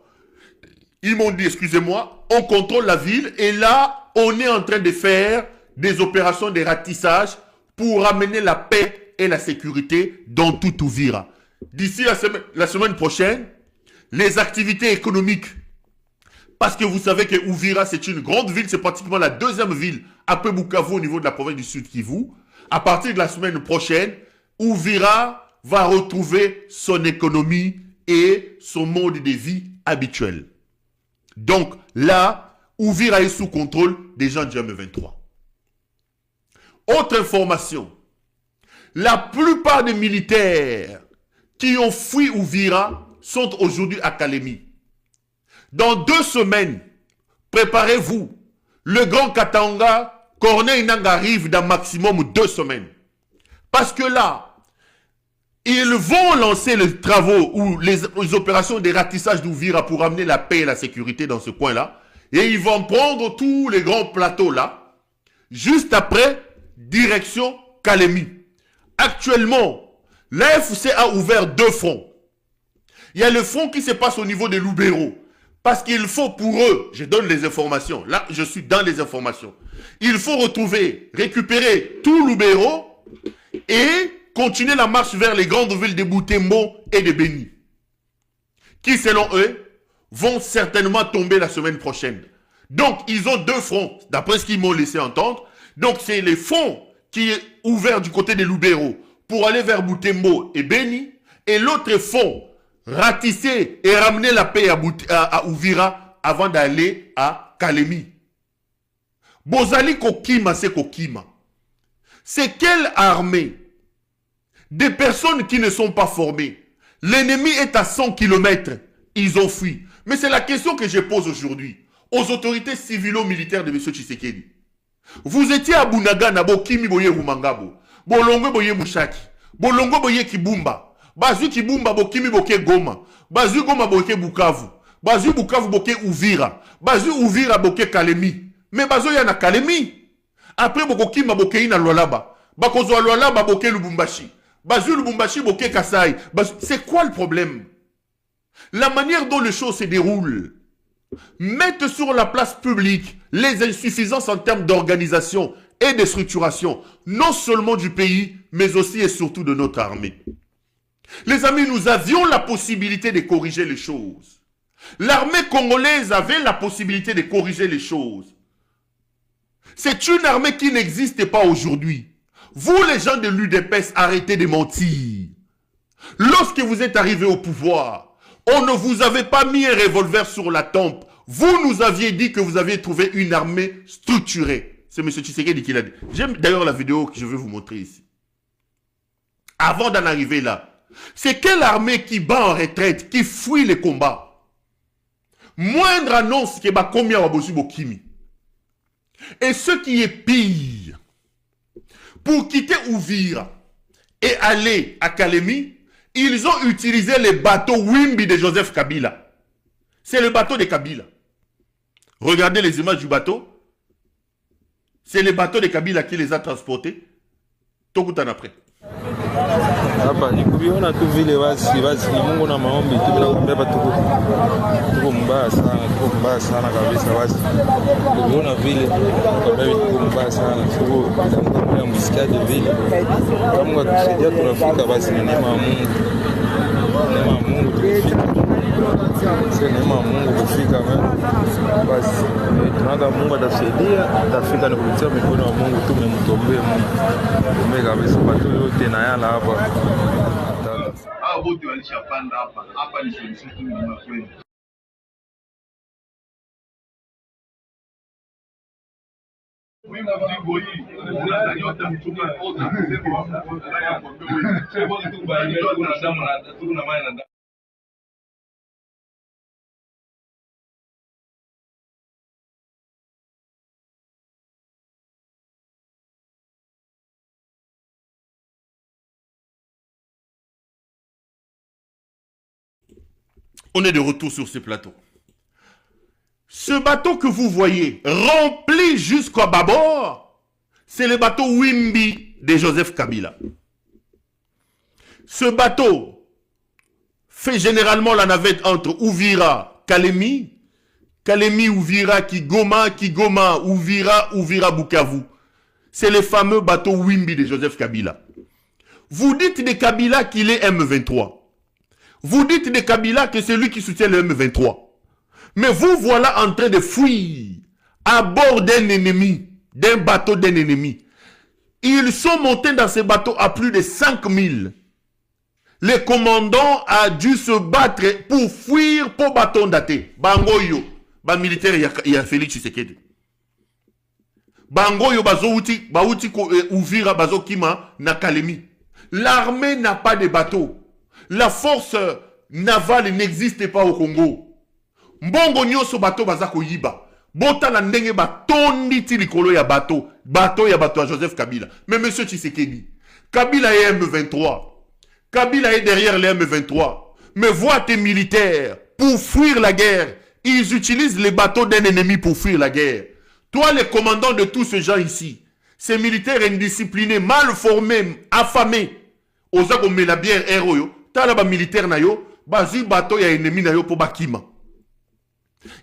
Ils m'ont dit, excusez-moi, on contrôle la ville et là, on est en train de faire des opérations de ratissage pour amener la paix et la sécurité dans tout Ouvira. D'ici la semaine prochaine, les activités économiques, parce que vous savez que Ouvira, c'est une grande ville, c'est pratiquement la deuxième ville après Bukavu au niveau de la province du Sud Kivu. À partir de la semaine prochaine, Ouvira va retrouver son économie et son mode de vie habituel. Donc là, Ouvira est sous contrôle des gens du M23. Autre information, la plupart des militaires qui ont fui Ouvira sont aujourd'hui à Kalemi. Dans 2 semaines, préparez-vous, le grand Katanga, Corneille Nanga arrive dans maximum 2 semaines. Parce que là, ils vont lancer les travaux ou les opérations de ratissage d'Ouvira pour amener la paix et la sécurité dans ce coin-là. Et ils vont prendre tous les grands plateaux là. Juste après, direction Kalemi. Actuellement, l'AFC a ouvert 2 fronts. Il y a le front qui se passe au niveau de Lubero. Parce qu'il faut pour eux, je donne les informations. Là, je suis dans les informations. Il faut récupérer tout Lubero et continuer la marche vers les grandes villes de Butembo et de Beni. Qui, selon eux, vont certainement tomber la semaine prochaine. Donc, ils ont 2 fronts, d'après ce qu'ils m'ont laissé entendre. Donc, c'est le front qui est ouvert du côté de Lubero pour aller vers Butembo et Beni. Et l'autre front, ratisser et ramener la paix à Ouvira avant d'aller à Kalemi. Bozali Kokima, c'est Kokima. C'est quelle armée? Des personnes qui ne sont pas formées. L'ennemi est à 100 km. Ils ont fui. Mais c'est la question que je pose aujourd'hui aux autorités civilo-militaires de M. Tshisekedi. Vous étiez à Bunaga, Nabo, Kimi Boye Rumangabo, Bolongo Boye Mouchaki, Bolongo Boye Kibumba, Bazu Kibumba Bokimi Boke Goma, Bazu Goma Boke Bukavu, Bazu Bukavu Boke Ouvira, Bazu Ouvira Boke Kalemi. Mais Bazu Yana Kalemi. Après, bokoki mabokei na Lualaba. Bakozo Lualaba boke Lubumbashi. Bazu Lubumbashi boke Kasai. C'est quoi le problème? La manière dont les choses se déroulent. Mettre sur la place publique les insuffisances en termes d'organisation et de structuration, non seulement du pays, mais aussi et surtout de notre armée. Les amis, nous avions la possibilité de corriger les choses. L'armée congolaise avait la possibilité de corriger les choses. C'est une armée qui n'existe pas aujourd'hui. Vous, les gens de l'UDPS, arrêtez de mentir. Lorsque vous êtes arrivés au pouvoir, on ne vous avait pas mis un revolver sur la tempe. Vous nous aviez dit que vous aviez trouvé une armée structurée. C'est M. Tshisekedi qui l'a dit. J'aime d'ailleurs la vidéo que je vais vous montrer ici. Avant d'en arriver là, c'est quelle armée qui bat en retraite, qui fuit les combats? Moindre annonce que ba combien wabosu bokimi. Et ce qui est pire, pour quitter Uvira et aller à Kalemi, ils ont utilisé les bateaux Wimbi de Joseph Kabila. C'est le bateau de Kabila. Regardez les images du bateau. C'est le bateau de Kabila qui les a transportés. Tokutan après. Hapa nikuviona tu vile basi Mungu na maombi tu bila kumbeba tuko mbaya sana kabisa basi. Nikuviona vile kwa tuko mbaya sana tuko ya msikiaje vile. Kama Mungu atusaidia tunafika basi ni neema ya Mungu. Neema ya Mungu tukifika. Sio neema ya Mungu kufika basi. Tunaomba Mungu atusaidia tutafika ni kupitia mikono ya Mungu tumemtombea Mungu. Tuombe kabisa watu wote na yala hapa. Hao wote walishapanda hapa. Hapa ni solution tu ni makweli. Oui, ma vie, oui. On est de retour sur ce plateau. Ce bateau que vous voyez, rempli jusqu'au bâbord, c'est le bateau Wimbi de Joseph Kabila. Ce bateau fait généralement la navette entre Uvira, Kalemi, Uvira, Kigoma, Uvira, Bukavu. C'est le fameux bateau Wimbi de Joseph Kabila. Vous dites de Kabila qu'il est M23. Vous dites de Kabila que c'est lui qui soutient le M23. Mais vous voilà en train de fuir à bord d'un ennemi, d'un bateau d'un ennemi. Ils sont montés dans ce bateau à plus de 5000. Le commandant a dû se battre pour fuir pour bateau daté. Bangoyo, ba militaire il y a Félix Tshisekedi. Bangoyo bazouti, Uvira bazokima na Kalemi. L'armée n'a pas de bateau. La force navale n'existe pas au Congo. Mbongo nyoso bateau bazako yiba. Bota na ndenge batondi ti likolo ya bateau. Bateau ya Joseph Kabila. Mais monsieur Tshisekedi, Kabila est M23. Kabila est derrière les M23. Mais vois tes militaires, pour fuir la guerre, ils utilisent les bateaux d'un ennemi pour fuir la guerre. Toi, le commandant de tous ces gens ici, ces militaires indisciplinés, mal formés, affamés, osako me la bière héros, t'as ba militaire na yo, bazi bateau ya ennemi na yo pour bakima.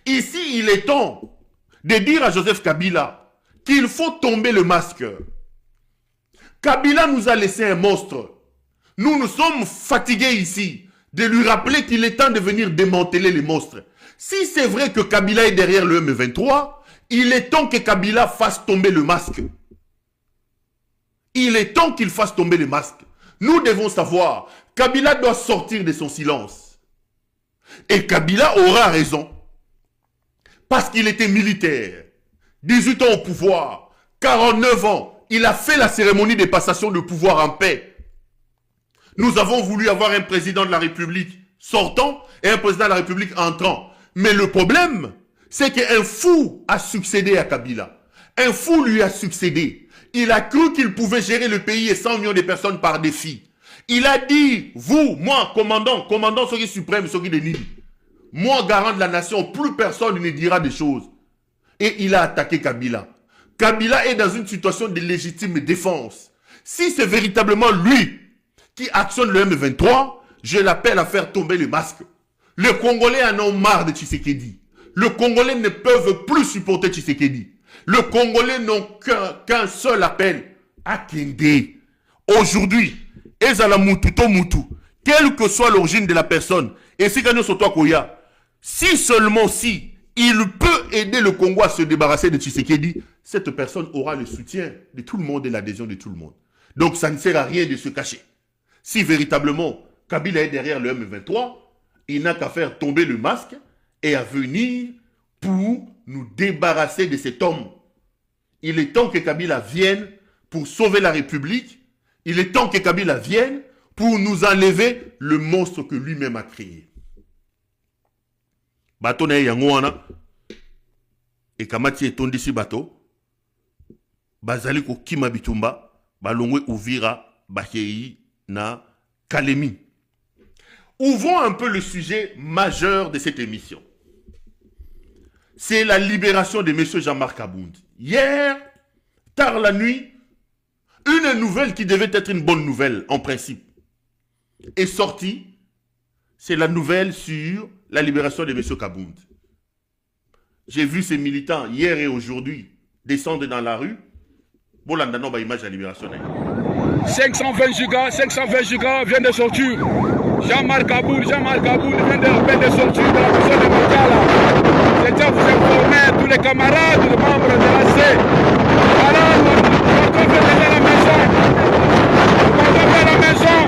Ici, il est temps de dire à Joseph Kabila qu'il faut tomber le masque. Kabila nous a laissé un monstre. Nous sommes fatigués ici de lui rappeler qu'il est temps de venir démanteler les monstres. Si c'est vrai que Kabila est derrière le M23, il est temps que Kabila fasse tomber le masque. Il est temps qu'il fasse tomber le masque. Nous devons savoir, Kabila doit sortir de son silence. Et Kabila aura raison. Parce qu'il était militaire. 18 ans au pouvoir. 49 ans. Il a fait la cérémonie de passation de pouvoir en paix. Nous avons voulu avoir un président de la République sortant et un président de la République entrant. Mais le problème, c'est qu'un fou a succédé à Kabila. Un fou lui a succédé. Il a cru qu'il pouvait gérer le pays et 100 millions de personnes par défi. Il a dit, vous, moi, commandant Soki suprême, Soki de Nili, moi, garant de la nation, plus personne ne dira des choses. Et il a attaqué Kabila. Kabila est dans une situation de légitime défense. Si c'est véritablement lui qui actionne le M23, je l'appelle à faire tomber le masque. Les Congolais en ont marre de Tshisekedi. Les Congolais ne peuvent plus supporter Tshisekedi. Les Congolais n'ont qu'un seul appel à Kende. Aujourd'hui, Ezala Mutu to Mutu, quelle que soit l'origine de la personne, et si Kanyo Soto Koya, si seulement si il peut aider le Congo à se débarrasser de Tshisekedi, cette personne aura le soutien de tout le monde et l'adhésion de tout le monde. Donc ça ne sert à rien de se cacher. Si véritablement Kabila est derrière le M23, il n'a qu'à faire tomber le masque et à venir pour nous débarrasser de cet homme. Il est temps que Kabila vienne pour sauver la République. Il est temps que Kabila vienne pour nous enlever le monstre que lui-même a créé. Bato na yango wana et kamati etondisi bato bazali ko kima bitumba balongwe Uvira bakei na Kalemi. Ouvrons un peu le sujet majeur de cette émission. C'est la libération de M. Jean-Marc Abound. Hier, tard la nuit, une nouvelle qui devait être une bonne nouvelle en principe est sortie. C'est la nouvelle sur la libération de M. Kabound. J'ai vu ces militants hier et aujourd'hui descendre dans la rue. Bolanda non ba image de la libération. 520 gigas vient de sortir. Jean-Marc Abound vient de sortir de la prison de Makala. Je tiens à vous informer, tous les camarades, les membres de la C. Voilà, on va vers la maison. On va vers la maison.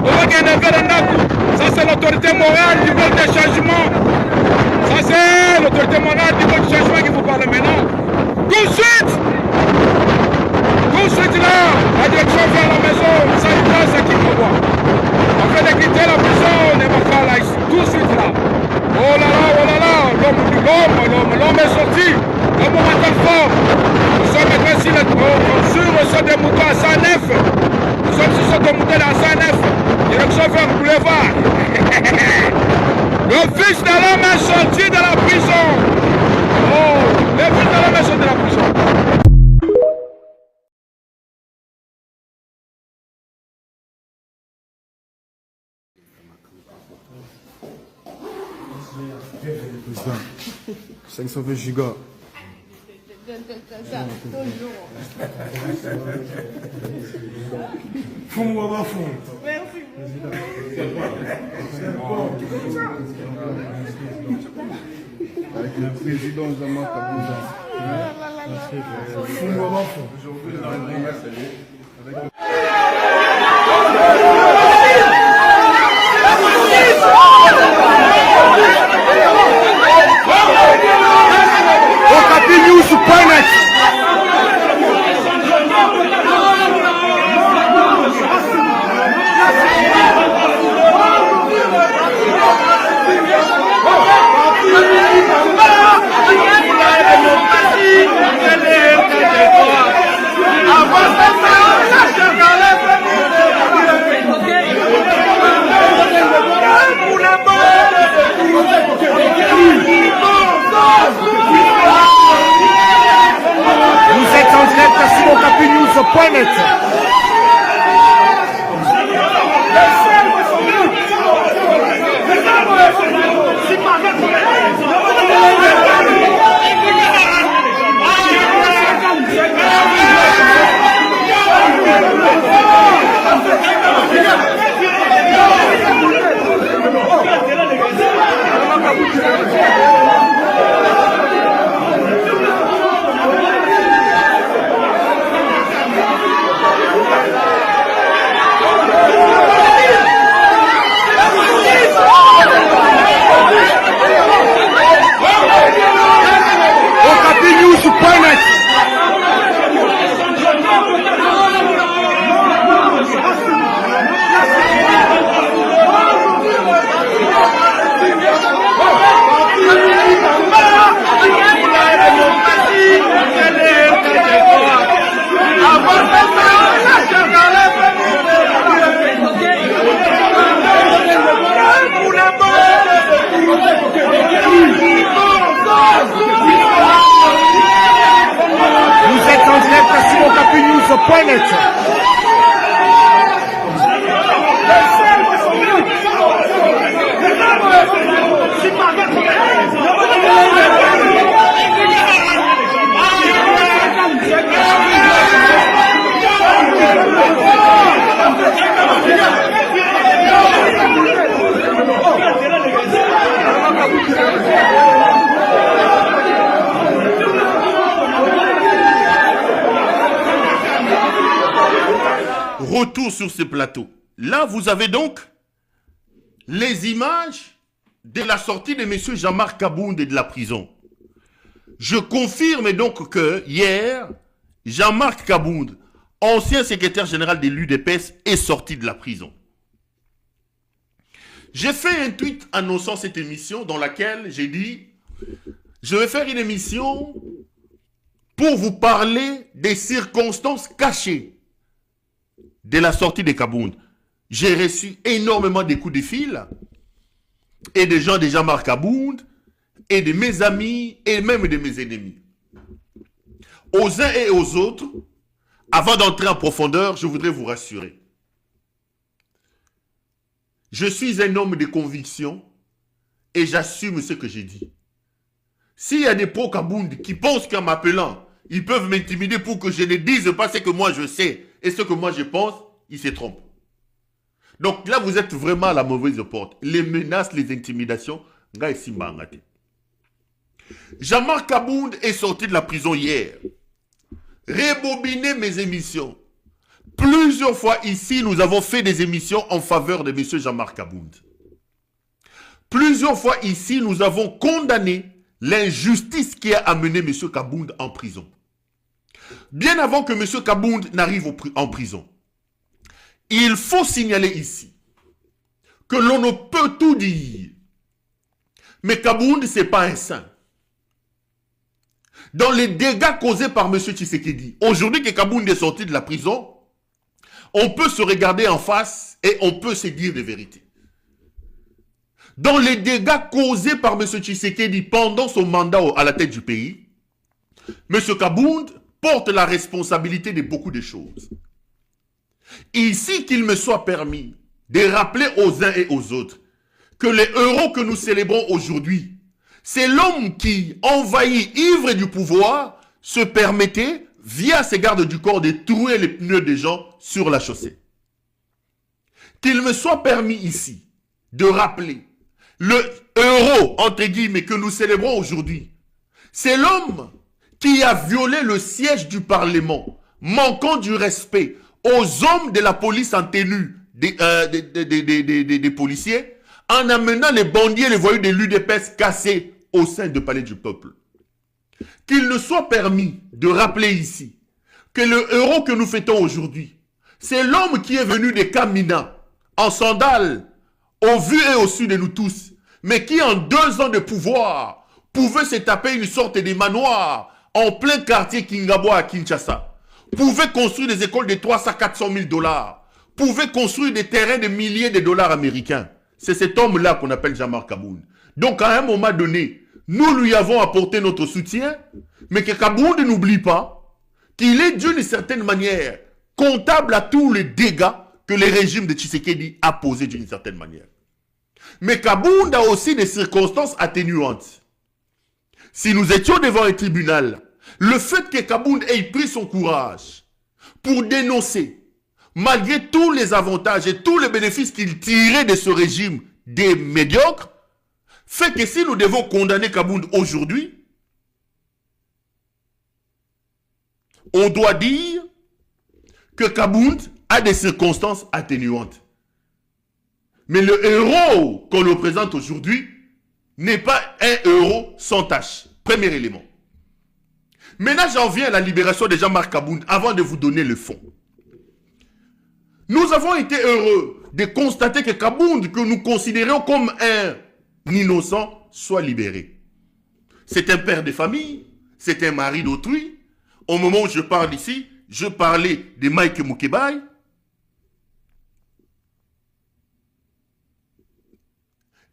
On va gagner vers Naku. Ça c'est l'autorité morale du monde des changements. Ça c'est l'autorité morale du monde du changement qui vous parle maintenant. Tout de suite là, la direction vers la maison, ça y passe à qui me voit. On fait de quitter la prison, on est pas là ici, tout de suite là. Oh là là, l'homme est sorti, l'homme est fort. Nous sommes maintenant sur des moutons à 109. Nous sommes sur des moutons à 109, direction vers le boulevard. Le fils de l'homme est sorti de la prison. Oh, le fils de l'homme est sorti de la prison. Président, 520 gigas. Fumo à fond. Avec le président Jean-Marc Abound. Fumo à fond. Vous êtes en direct sur OCAPNews.net. Cnews.net. Retour sur ce plateau. Là, vous avez donc les images de la sortie de M. Jean-Marc Kabound de la prison. Je confirme donc que hier, Jean-Marc Kabound, ancien secrétaire général de l'UDPS, est sorti de la prison. J'ai fait un tweet annonçant cette émission dans laquelle j'ai dit « Je vais faire une émission pour vous parler des circonstances cachées de la sortie de Kabound. » J'ai reçu énormément de coups de fil et des gens de Jean-Marc Kabound et de mes amis et même de mes ennemis. Aux uns et aux autres, avant d'entrer en profondeur, je voudrais vous rassurer. Je suis un homme de conviction et j'assume ce que j'ai dit. S'il y a des pro-Kabound qui pensent qu'en m'appelant, ils peuvent m'intimider pour que je ne dise pas ce que moi je sais et ce que moi je pense, ils se trompent. Donc là, vous êtes vraiment à la mauvaise porte. Les menaces, les intimidations, Jean-Marc Kabound est sorti de la prison hier. Rebobinez mes émissions. Plusieurs fois ici, nous avons fait des émissions en faveur de M. Jean-Marc Kabound. Plusieurs fois ici, nous avons condamné l'injustice qui a amené M. Kabound en prison. Bien avant que M. Kabound n'arrive en prison, il faut signaler ici que l'on ne peut tout dire. Mais Kabound, ce n'est pas un saint. Dans les dégâts causés par M. Tshisekedi, aujourd'hui que Kabound est sorti de la prison, on peut se regarder en face et on peut se dire des vérités. Dans les dégâts causés par M. Tshisekedi pendant son mandat à la tête du pays, M. Kabound porte la responsabilité de beaucoup de choses. Ici, qu'il me soit permis de rappeler aux uns et aux autres que les héros que nous célébrons aujourd'hui, c'est l'homme qui, envahi, ivre du pouvoir, se permettait, via ses gardes du corps, de trouer les pneus des gens sur la chaussée. Qu'il me soit permis ici de rappeler le héros, entre guillemets, que nous célébrons aujourd'hui. C'est l'homme qui a violé le siège du Parlement, manquant du respect aux hommes de la police en tenue des policiers, en amenant les bandits et les voyous de l'UDPS cassés au sein du palais du peuple. Qu'il ne soit permis de rappeler ici que le héros que nous fêtons aujourd'hui, c'est l'homme qui est venu de Kamina, en sandales, au vu et au su de nous tous, mais qui en 2 ans de pouvoir pouvait se taper une sorte de manoir en plein quartier Kingabo à Kinshasa, pouvait construire des écoles de 300 à 400 000 dollars, pouvait construire des terrains de milliers de dollars américains. C'est cet homme-là qu'on appelle Jean-Marc Kabound. Donc à un moment donné, nous lui avons apporté notre soutien, mais que Kabound n'oublie pas qu'il est d'une certaine manière comptable à tous les dégâts que le régime de Tshisekedi a posé d'une certaine manière. Mais Kabound a aussi des circonstances atténuantes. Si nous étions devant un tribunal, le fait que Kabound ait pris son courage pour dénoncer, malgré tous les avantages et tous les bénéfices qu'il tirait de ce régime des médiocres, fait que si nous devons condamner Kabound aujourd'hui, on doit dire que Kabound a des circonstances atténuantes. Mais le héros qu'on nous présente aujourd'hui n'est pas un héros sans tâche. Premier élément. Maintenant, j'en viens à la libération de Jean-Marc Kabound avant de vous donner le fond. Nous avons été heureux de constater que Kabound, que nous considérions comme un innocent, soit libéré. C'est un père de famille, c'est un mari d'autrui. Au moment où je parle ici, je parlais de Mike Mukebai.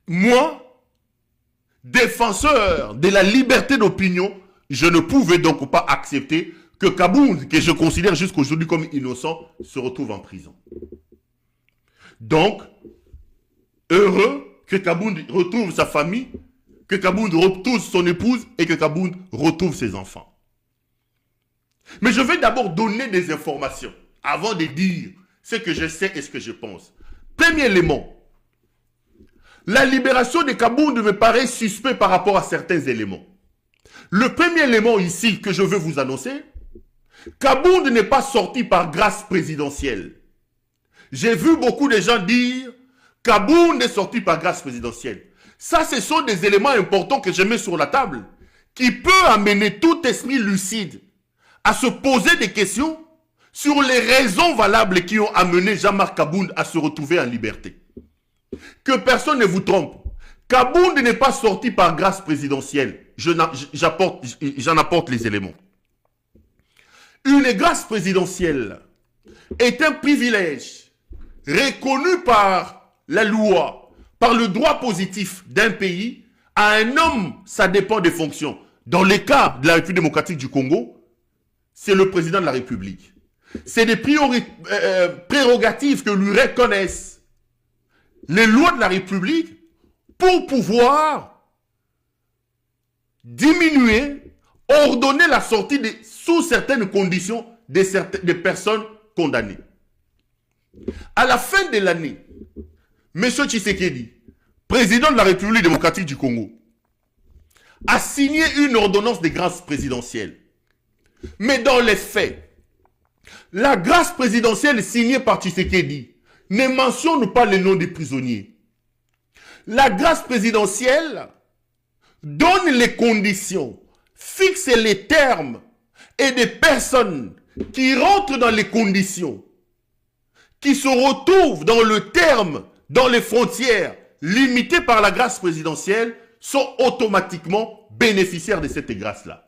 Moi, défenseur de la liberté d'opinion, je ne pouvais donc pas accepter que Kabound, que je considère jusqu'aujourd'hui comme innocent, se retrouve en prison. Donc, heureux que Kabound retrouve sa famille, que Kabound retrouve son épouse et que Kabound retrouve ses enfants. Mais je vais d'abord donner des informations avant de dire ce que je sais et ce que je pense. Premier élément, la libération de Kabound me paraît suspect par rapport à certains éléments. Le premier élément ici que je veux vous annoncer, Kabound n'est pas sorti par grâce présidentielle. J'ai vu beaucoup de gens dire Kabound est sorti par grâce présidentielle. Ça, ce sont des éléments importants que je mets sur la table qui peuvent amener tout esprit lucide à se poser des questions sur les raisons valables qui ont amené Jean-Marc Kabound à se retrouver en liberté. Que personne ne vous trompe. Kabound n'est pas sorti par grâce présidentielle. J'en apporte les éléments. Une grâce présidentielle est un privilège reconnu par la loi, par le droit positif d'un pays. À un homme, ça dépend des fonctions. Dans le cas de la République démocratique du Congo, c'est le président de la République. C'est des prérogatives que lui reconnaissent les lois de la République pour pouvoir diminuer, ordonner la sortie sous certaines conditions des personnes condamnées. À la fin de l'année, M. Tshisekedi, président de la République démocratique du Congo, a signé une ordonnance de grâce présidentielle. Mais dans les faits, la grâce présidentielle signée par Tshisekedi ne mentionne pas le nom des prisonniers. La grâce présidentielle donne les conditions, fixe les termes et des personnes qui rentrent dans les conditions, qui se retrouvent dans le terme, dans les frontières limitées par la grâce présidentielle, sont automatiquement bénéficiaires de cette grâce-là.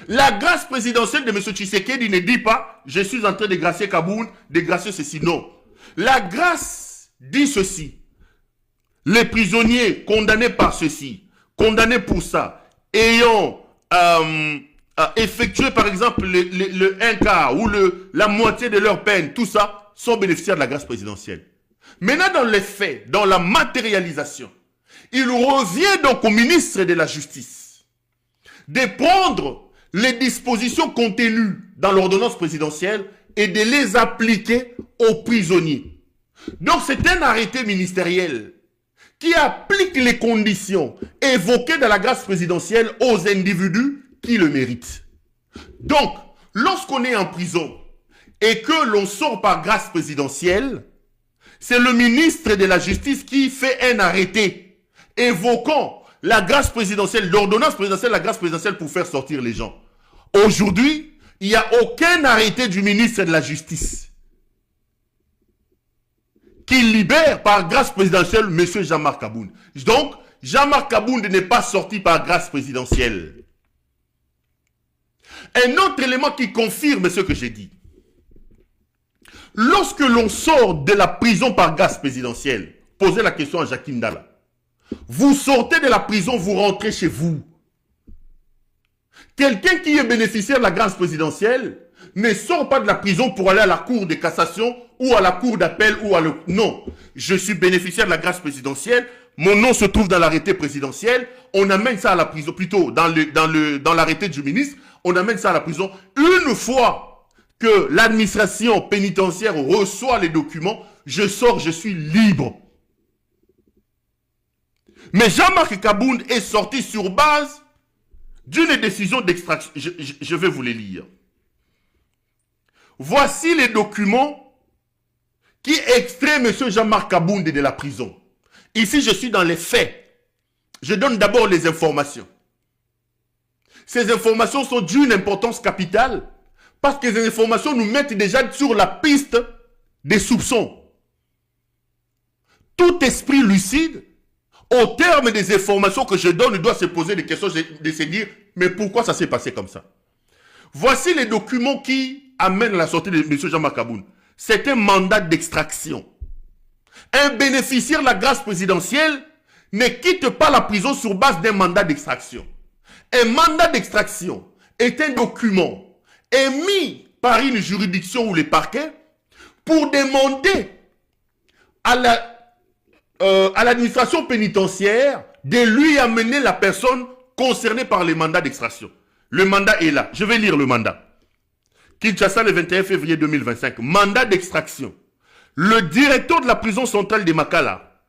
La grâce présidentielle de M. Tshisekedi ne dit pas « je suis en train de gracier Kabound, de gracier ceci ». Non. La grâce dit ceci. Les prisonniers condamnés par ceci, condamnés pour ça, ayant effectué par exemple le 1/4 ou la moitié de leur peine, tout ça, sont bénéficiaires de la grâce présidentielle. Maintenant, dans les faits, dans la matérialisation, il revient donc au ministre de la Justice de prendre les dispositions contenues dans l'ordonnance présidentielle et de les appliquer aux prisonniers. Donc c'est un arrêté ministériel qui applique les conditions évoquées dans la grâce présidentielle aux individus qui le méritent. Donc, lorsqu'on est en prison et que l'on sort par grâce présidentielle, c'est le ministre de la Justice qui fait un arrêté évoquant la grâce présidentielle, l'ordonnance présidentielle, la grâce présidentielle pour faire sortir les gens. Aujourd'hui, il n'y a aucun arrêté du ministre de la Justice qui libère par grâce présidentielle M. Jean-Marc Kabound. Donc, Jean-Marc Kabound n'est pas sorti par grâce présidentielle. Un autre élément qui confirme ce que j'ai dit. Lorsque l'on sort de la prison par grâce présidentielle, posez la question à Jacques Ndala. Vous sortez de la prison, vous rentrez chez vous. Quelqu'un qui est bénéficiaire de la grâce présidentielle ne sort pas de la prison pour aller à la cour de cassation ou à la cour d'appel ou à le... Non, je suis bénéficiaire de la grâce présidentielle, mon nom se trouve dans l'arrêté présidentiel, on amène ça à la prison, plutôt dans l'arrêté du ministre, on amène ça à la prison. Une fois que l'administration pénitentiaire reçoit les documents, je sors, je suis libre. Mais Jean-Marc Kabound est sorti sur base d'une décision d'extraction. Je vais vous les lire. Voici les documents qui extraient M. Jean-Marc Kabound de la prison. Ici, je suis dans les faits. Je donne d'abord les informations. Ces informations sont d'une importance capitale parce que ces informations nous mettent déjà sur la piste des soupçons. Tout esprit lucide, au terme des informations que je donne, doit se poser des questions, de se dire, mais pourquoi ça s'est passé comme ça? Voici les documents qui amènent à la sortie de M. Jean-Marc Kabound. C'est un mandat d'extraction. Un bénéficiaire de la grâce présidentielle ne quitte pas la prison sur base d'un mandat d'extraction. Un mandat d'extraction est un document émis par une juridiction ou les parquets pour demander à l'administration pénitentiaire de lui amener la personne concernée par les mandats d'extraction. Le mandat est là. Je vais lire le mandat. Kinshasa, le 21 février 2025. Mandat d'extraction. Le directeur de la prison centrale de Makala,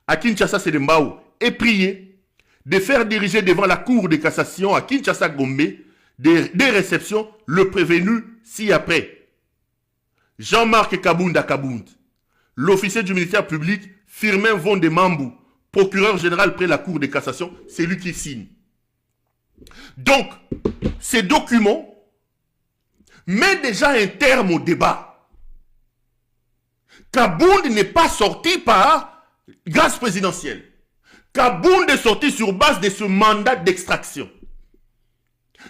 à Kinshasa, c'est de Mbao, est prié de faire diriger devant la cour de cassation à Kinshasa Gombe des réceptions le prévenu ci-après. Jean-Marc Kabunda Kabound, l'officier du ministère public, Firmin Vonde Mambou, procureur général près la cour de cassation, c'est lui qui signe. Donc, ces documents mettent déjà un terme au débat. Kabound n'est pas sorti par grâce présidentielle. Kabound est sorti sur base de ce mandat d'extraction.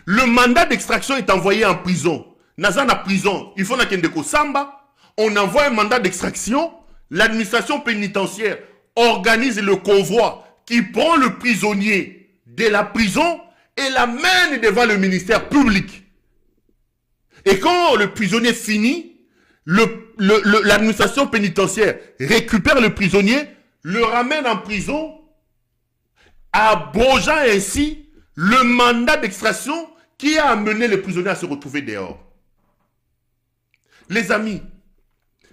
Le mandat d'extraction est envoyé en prison. Nazana prison, il faut n'akendeko samba. On envoie un mandat d'extraction. L'administration pénitentiaire organise le convoi qui prend le prisonnier de la prison et l'amène devant le ministère public. Et quand le prisonnier finit, l'administration pénitentiaire récupère le prisonnier, le ramène en prison, abrogeant ainsi le mandat d'extraction qui a amené le prisonnier à se retrouver dehors. Les amis,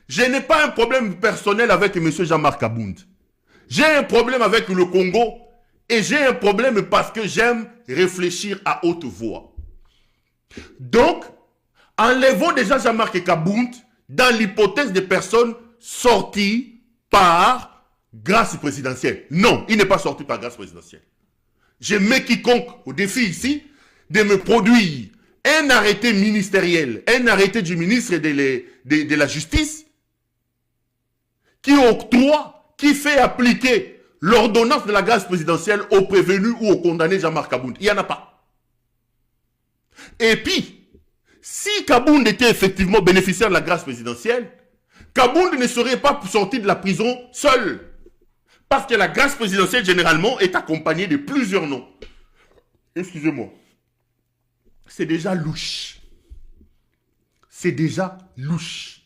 je n'ai pas un problème personnel avec M. Jean-Marc Kabound. J'ai un problème avec le Congo et j'ai un problème parce que j'aime réfléchir à haute voix. Donc, enlevons déjà Jean-Marc Kabound dans l'hypothèse des personnes sorties par grâce présidentielle. Non, il n'est pas sorti par grâce présidentielle. Je mets quiconque au défi ici de me produire un arrêté ministériel, un arrêté du ministre de la Justice qui octroie, qui fait appliquer l'ordonnance de la grâce présidentielle au prévenu ou au condamné Jean-Marc Kabound. Il n'y en a pas. Et puis, si Kabound était effectivement bénéficiaire de la grâce présidentielle, Kabound ne serait pas sorti de la prison seul. Parce que la grâce présidentielle, généralement, est accompagnée de plusieurs noms. Excusez-moi. C'est déjà louche. C'est déjà louche.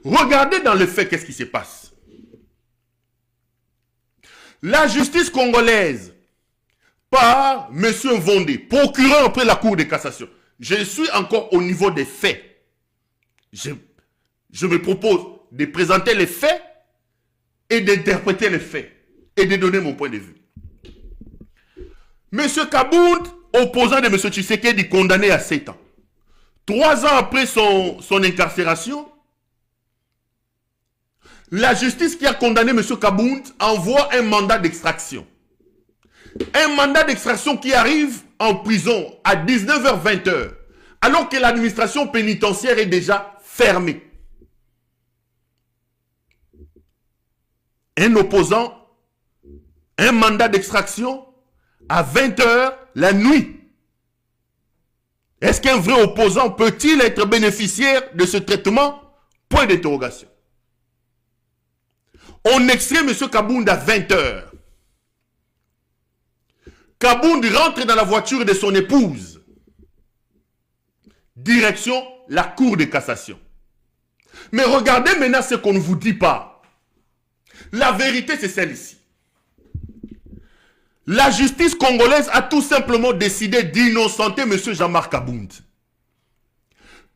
Regardez dans le fait qu'est-ce qui se passe. La justice congolaise, par M. Vondé, procureur après la Cour de cassation, je suis encore au niveau des faits. Je me propose de présenter les faits et d'interpréter les faits et de donner mon point de vue. M. Kabound, opposant de M. Tshisekedi, condamné à 7 ans. 3 ans après son incarcération, la justice qui a condamné M. Kabound envoie un mandat d'extraction. Un mandat d'extraction qui arrive en prison à 19h-20h, alors que l'administration pénitentiaire est déjà fermée. Un opposant, un mandat d'extraction à 20h la nuit. Est-ce qu'un vrai opposant peut-il être bénéficiaire de ce traitement? Point d'interrogation. On extrait M. Kabound à 20h. Kabound rentre dans la voiture de son épouse. Direction la Cour de cassation. Mais regardez maintenant ce qu'on ne vous dit pas. La vérité, c'est celle-ci. La justice congolaise a tout simplement décidé d'innocenter M. Jean-Marc Kabound.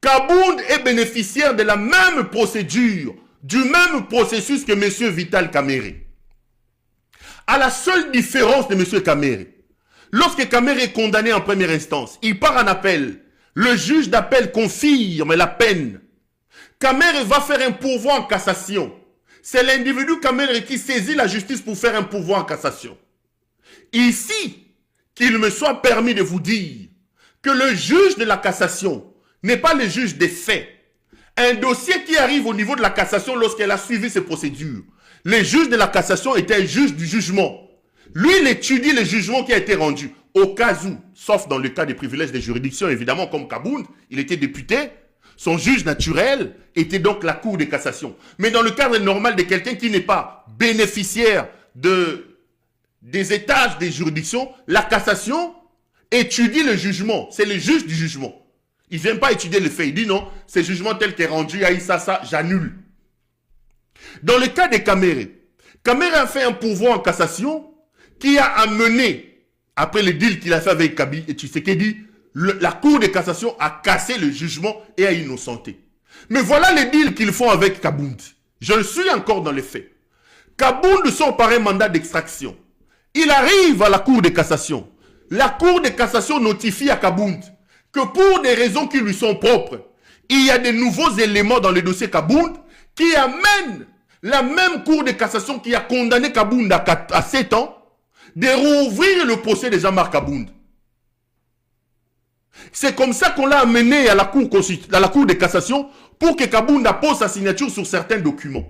Kabound est bénéficiaire de la même procédure, du même processus que M. Vital Kamerhe. À la seule différence de M. Kamerhe, lorsque Kamerhe est condamné en première instance, il part en appel. Le juge d'appel confirme la peine. Kamerhe va faire un pourvoi en cassation. C'est l'individu Kamerhe qui saisit la justice pour faire un pourvoi en cassation. Ici, qu'il me soit permis de vous dire que le juge de la cassation n'est pas le juge des faits. Un dossier qui arrive au niveau de la cassation lorsqu'elle a suivi ses procédures. Le juge de la cassation était un juge du jugement. Lui, il étudie le jugement qui a été rendu. Au cas où, sauf dans le cas des privilèges des juridictions, évidemment, comme Kabound, il était député. Son juge naturel était donc la Cour de cassation. Mais dans le cadre normal de quelqu'un qui n'est pas bénéficiaire des étages des juridictions, la cassation étudie le jugement. C'est le juge du jugement. Il ne vient pas étudier le fait. Il dit non, ce jugement tel qu'est rendu, ça, j'annule. Dans le cas des Caméré, Caméré a fait un pourvoi en cassation qui a amené, après le deal qu'il a fait avec Kaby et Tshisekedi, la Cour de cassation a cassé le jugement et a innocenté. Mais voilà les deals qu'ils font avec Kabound. Je suis encore dans les faits. Kabound sort par un mandat d'extraction. Il arrive à la Cour de cassation. La Cour de cassation notifie à Kabound que pour des raisons qui lui sont propres, il y a de nouveaux éléments dans le dossier Kabound qui amènent la même Cour de cassation qui a condamné Kabound à 7 ans de rouvrir le procès de Jean-Marc Kabound. C'est comme ça qu'on l'a amené à la Cour de cassation pour que Kabound pose sa signature sur certains documents.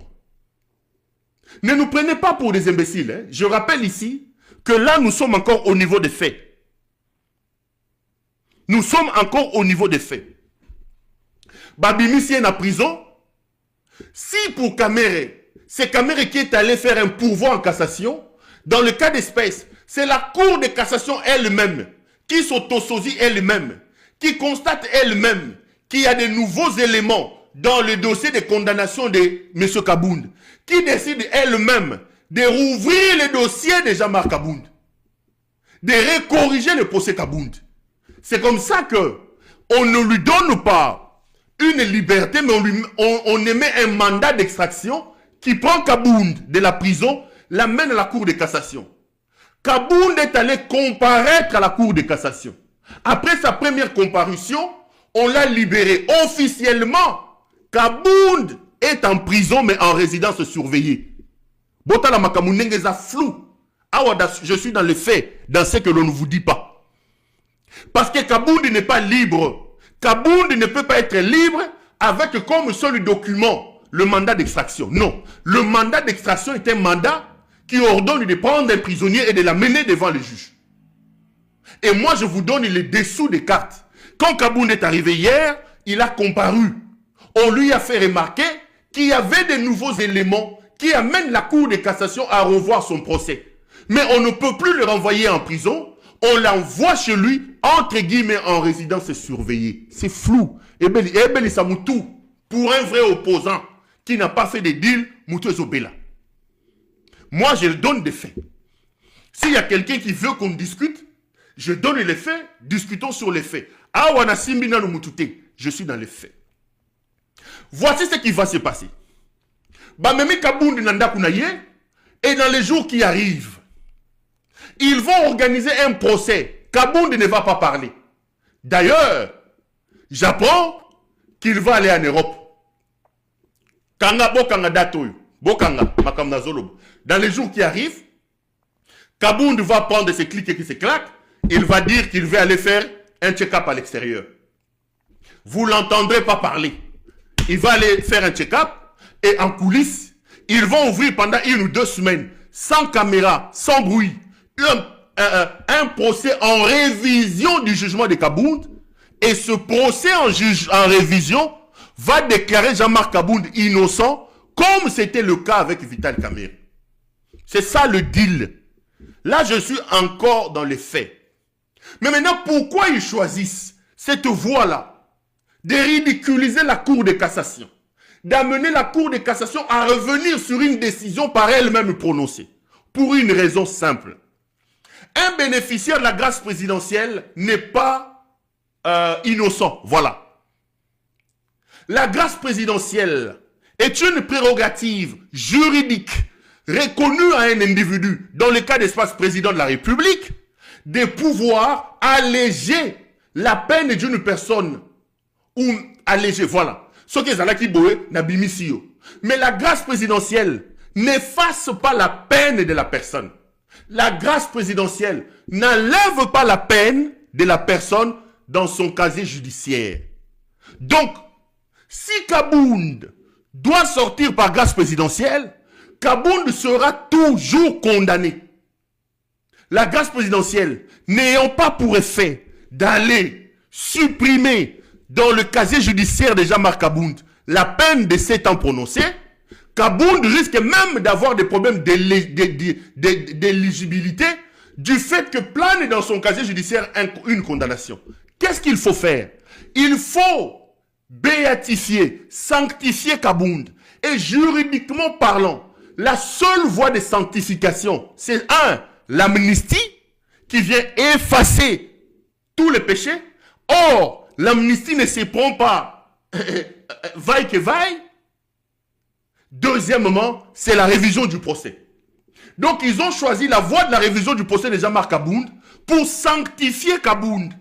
Ne nous prenez pas pour des imbéciles. Hein. Je rappelle ici que là, nous sommes encore au niveau des faits. Nous sommes encore au niveau des faits. Babimisi est en prison. Si pour Caméré, c'est Caméré qui est allé faire un pourvoi en cassation, dans le cas d'espèce, c'est la Cour de cassation elle-même qui s'autosaisit elle-même, qui constate elle-même qu'il y a de nouveaux éléments dans le dossier de condamnation de M. Kabound, qui décide elle-même de rouvrir le dossier de Jean-Marc Kabound, de recorriger le procès Kabound. C'est comme ça que on ne lui donne pas une liberté, mais on émet un mandat d'extraction qui prend Kabound de la prison, l'amène à la Cour de cassation. Kabound est allé comparaître à la Cour de cassation. Après sa première comparution, on l'a libéré officiellement. Kabound est en prison, mais en résidence surveillée. Botala Makamunengeza flou. Je suis dans les faits, dans ce que l'on ne vous dit pas. Parce que Kabound n'est pas libre. Kabound ne peut pas être libre avec comme seul document le mandat d'extraction. Non. Le mandat d'extraction est un mandat qui ordonne de prendre un prisonnier et de l'amener devant le juge. Et moi, je vous donne les dessous des cartes. Quand Kabound est arrivé hier, il a comparu. On lui a fait remarquer qu'il y avait de nouveaux éléments qui amènent la Cour de cassation à revoir son procès. Mais on ne peut plus le renvoyer en prison. On l'envoie chez lui, entre guillemets, en résidence surveillée. C'est flou. Ebeli Samoutou, pour un vrai opposant qui n'a pas fait de deal, Moutou Zobela. Moi, je donne des faits. S'il y a quelqu'un qui veut qu'on discute, je donne les faits, discutons sur les faits. Awana Simbina no Moutouté, je suis dans les faits. Voici ce qui va se passer. Bamemi Kabound Nandakunaye, et dans les jours qui arrivent, ils vont organiser un procès. Kabound ne va pas parler. D'ailleurs, j'apprends qu'il va aller en Europe. Kanga Bokanga Datoy, Bokanga, Makamna Zolobo. Dans les jours qui arrivent, Kabound va prendre ses clics et ses claques. Il va dire qu'il veut aller faire un check-up à l'extérieur. Vous ne l'entendrez pas parler. Il va aller faire un check-up et en coulisses, ils vont ouvrir pendant 1 ou 2 semaines, sans caméra, sans bruit, un procès en révision du jugement de Kabound. Et ce procès en révision va déclarer Jean-Marc Kabound innocent, comme c'était le cas avec Vital Kamerhe. C'est ça le deal. Là, je suis encore dans les faits. Mais maintenant, pourquoi ils choisissent cette voie-là de ridiculiser la Cour de cassation, d'amener la Cour de cassation à revenir sur une décision par elle-même prononcée? Pour une raison simple. Un bénéficiaire de la grâce présidentielle n'est pas innocent. Voilà. La grâce présidentielle est une prérogative juridique reconnue à un individu, dans le cas d'espace président de la République, de pouvoir alléger la peine d'une personne. Ou alléger, voilà. Ce qui est qui boé, nabimisio. Mais la grâce présidentielle n'efface pas la peine de la personne. La grâce présidentielle n'enlève pas la peine de la personne dans son casier judiciaire. Donc, si Kabound doit sortir par grâce présidentielle, Kabound sera toujours condamné. La grâce présidentielle n'ayant pas pour effet d'aller supprimer dans le casier judiciaire de Jean-Marc Kabound la peine de 7 ans prononcée, Kabound risque même d'avoir des problèmes d'éligibilité du fait que plane dans son casier judiciaire une condamnation. Qu'est-ce qu'il faut faire? Il faut béatifier, sanctifier Kabound. Et juridiquement parlant, la seule voie de sanctification, c'est l'amnistie qui vient effacer tous les péchés. Or, l'amnistie ne se prend pas vaille que vaille. Deuxièmement, c'est la révision du procès. Donc, ils ont choisi la voie de la révision du procès de Jean-Marc Kabound pour sanctifier Kabound,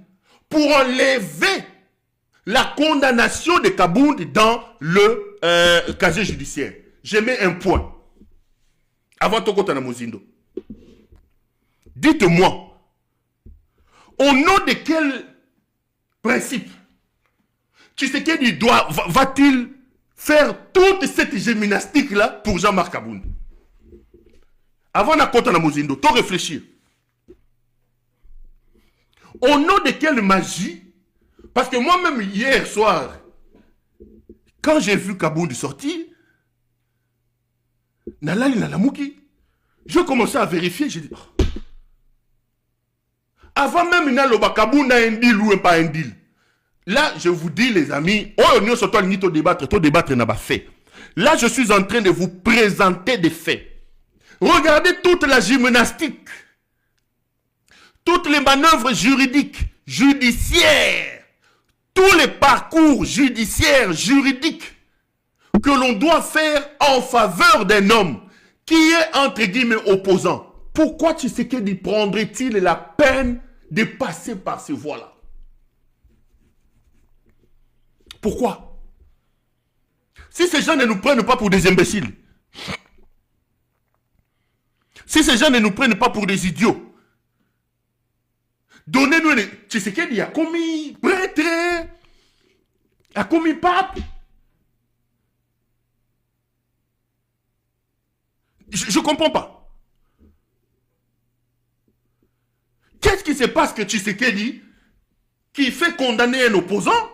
pour enlever la condamnation de Kabound dans le casier judiciaire. Je mets un point. Avant Tokota Namozindo. Dites-moi, au nom de quel principe Tshisekedi va-t-il faire toute cette gymnastique-là pour Jean-Marc Kabound? Avant Nakota Namozindo, t'en réfléchir. Au nom de quelle magie? Parce que moi-même, hier soir, quand j'ai vu Kabound sortir, Nalali Nalamouki, je commençais à vérifier, j'ai dit, oh. Avant même Naloba Kabound a un deal ou pas un deal. Là, je vous dis, les amis, oh, nous sommes tous tout débattre n'a pas fait. Là, je suis en train de vous présenter des faits. Regardez toute la gymnastique, toutes les manœuvres juridiques, judiciaires, tous les parcours judiciaires, juridiques que l'on doit faire en faveur d'un homme qui est entre guillemets opposant. Pourquoi Tshisekedi prendrait-il la peine de passer par ces voies-là? Pourquoi? Si ces gens ne nous prennent pas pour des imbéciles, si ces gens ne nous prennent pas pour des idiots, donnez-nous les... Tshisekedi a commis prêtre, a commis pape. Je ne comprends pas. Qu'est-ce qui se passe que Tshisekedi, qui fait condamner un opposant,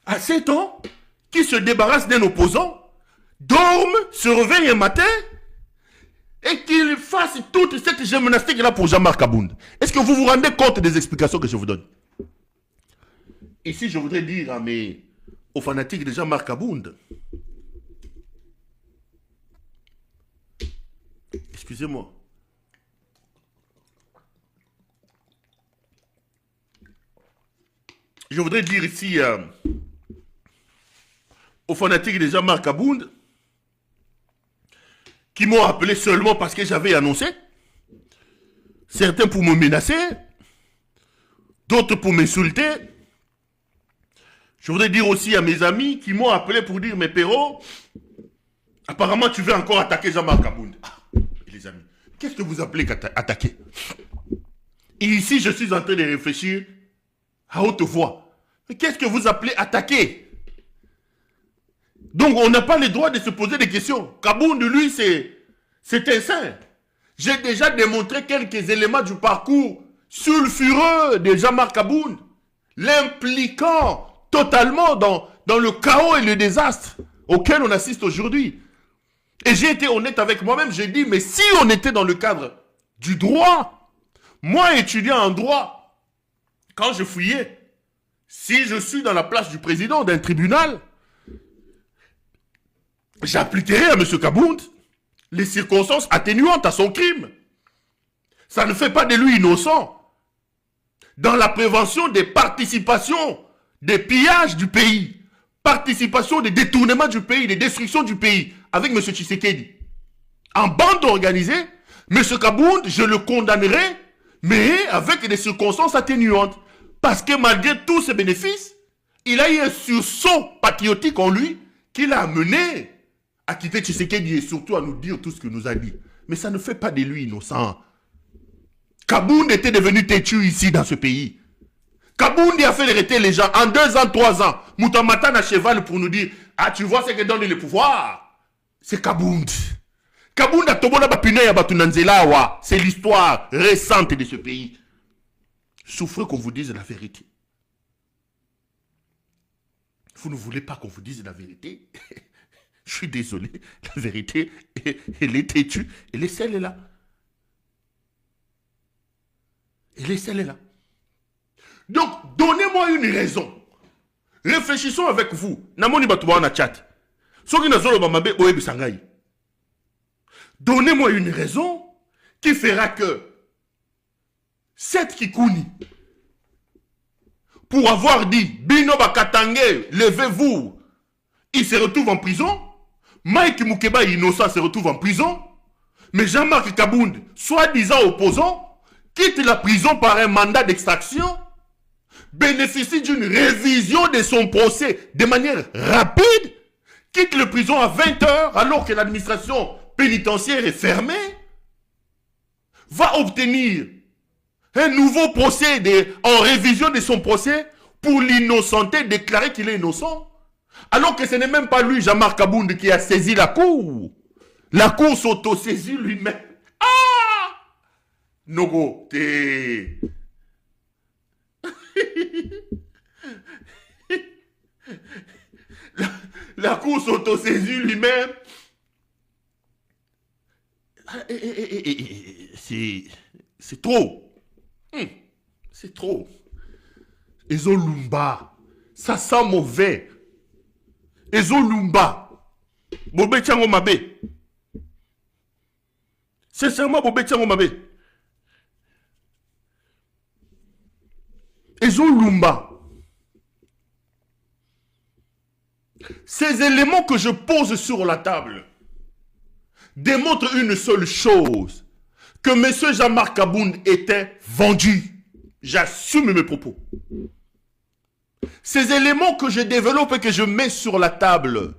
à 7 ans, qui se débarrasse d'un opposant, dorme, se réveille un matin, et qu'il fasse toute cette gymnastique-là pour Jean-Marc Kabound? Est-ce que vous vous rendez compte des explications que je vous donne? Ici, je voudrais dire aux fanatiques de Jean-Marc Kabound, excusez-moi, je voudrais dire ici aux fanatiques de Jean-Marc Kabound qui m'ont appelé seulement parce que j'avais annoncé, certains pour me menacer, d'autres pour m'insulter. Je voudrais dire aussi à mes amis qui m'ont appelé pour dire, mais Perrault, apparemment tu veux encore attaquer Jean-Marc Kabound. Ah, les amis, qu'est-ce que vous appelez attaquer? Et ici, je suis en train de réfléchir à haute voix. Mais qu'est-ce que vous appelez attaquer? Donc, on n'a pas le droit de se poser des questions. Kabound, lui, c'est un saint. J'ai déjà démontré quelques éléments du parcours sulfureux de Jean-Marc Kabound, l'impliquant totalement dans le chaos et le désastre auquel on assiste aujourd'hui. Et j'ai été honnête avec moi-même, j'ai dit, mais si on était dans le cadre du droit, moi, étudiant en droit, quand je fouillais, si je suis dans la place du président d'un tribunal, j'appliquerai à M. Kabound les circonstances atténuantes à son crime. Ça ne fait pas de lui innocent. Dans la prévention des participations, des pillages du pays, participation des détournements du pays, des destructions du pays, avec M. Tshisekedi. En bande organisée, M. Kabound, je le condamnerai, mais avec des circonstances atténuantes. Parce que malgré tous ses bénéfices, il a eu un sursaut patriotique en lui qui l'a amené à quitter Tshisekedi et surtout à nous dire tout ce qu'il nous a dit. Mais ça ne fait pas de lui innocent. Kabound était devenu têtu ici dans ce pays. Kabound a fait arrêter les gens en 2 ans, 3 ans. Moutamatan à cheval pour nous dire, ah tu vois ce que donne le pouvoir. C'est Kabound. Kabound a tombé là. C'est l'histoire récente de ce pays. Souffrez qu'on vous dise la vérité. Vous ne voulez pas qu'on vous dise la vérité? Je suis désolé. La vérité, elle est têtue. Elle est celle-là. Elle est celle-là. Donc, donnez-moi une raison. Réfléchissons avec vous. Namoni Batouba na chat. Donnez-moi une raison qui fera que cette Kikouni, pour avoir dit Bino Bakatange, levez-vous, il se retrouve en prison. Mike Moukeba innocent se retrouve en prison. Mais Jean-Marc Kabound, soi-disant opposant, quitte la prison par un mandat d'extraction, bénéficie d'une révision de son procès de manière rapide, quitte la prison à 20 heures alors que l'administration pénitentiaire est fermée, va obtenir un nouveau procès en révision de son procès pour l'innocenter, déclarer qu'il est innocent, alors que ce n'est même pas lui, Jean-Marc Kabound, qui a saisi la cour. La cour s'auto-saisit lui-même. Ah! Nogo, t'es... la cour s'auto-saisit lui-même. C'est trop. C'est trop. Ezolumba. Ça sent mauvais. Ezolumba. Bobé Tchango Mabé. Sincèrement, Bobé Tchango Mabé. Ezolumba. Ces éléments que je pose sur la table démontrent une seule chose, que M. Jean-Marc Kabound était vendu. J'assume mes propos. Ces éléments que je développe et que je mets sur la table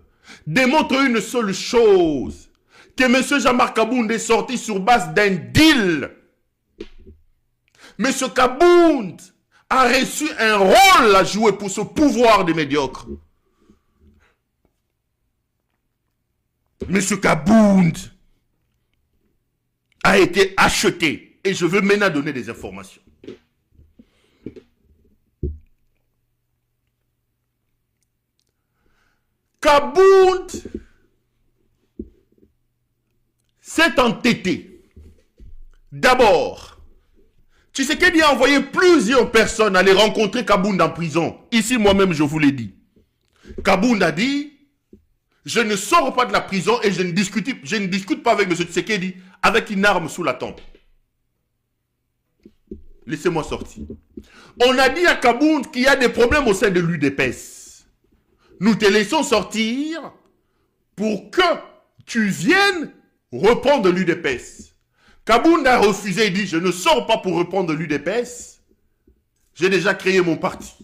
démontrent une seule chose, que M. Jean-Marc Kabound est sorti sur base d'un deal. M. Kabound a reçu un rôle à jouer pour ce pouvoir de médiocre. M. Kabound a été acheté. Et je veux maintenant donner des informations. Kabound s'est entêté. D'abord, Tshisekedi a envoyé plusieurs personnes aller rencontrer Kabound en prison. Ici, moi-même, je vous l'ai dit. Kabound a dit, je ne sors pas de la prison et je ne discute pas avec M. Tshisekedi avec une arme sous la tempe. Laissez-moi sortir. On a dit à Kabound qu'il y a des problèmes au sein de l'UDPS. Nous te laissons sortir pour que tu viennes reprendre l'UDPS. Kabound a refusé et dit, je ne sors pas pour reprendre l'UDPS. J'ai déjà créé mon parti.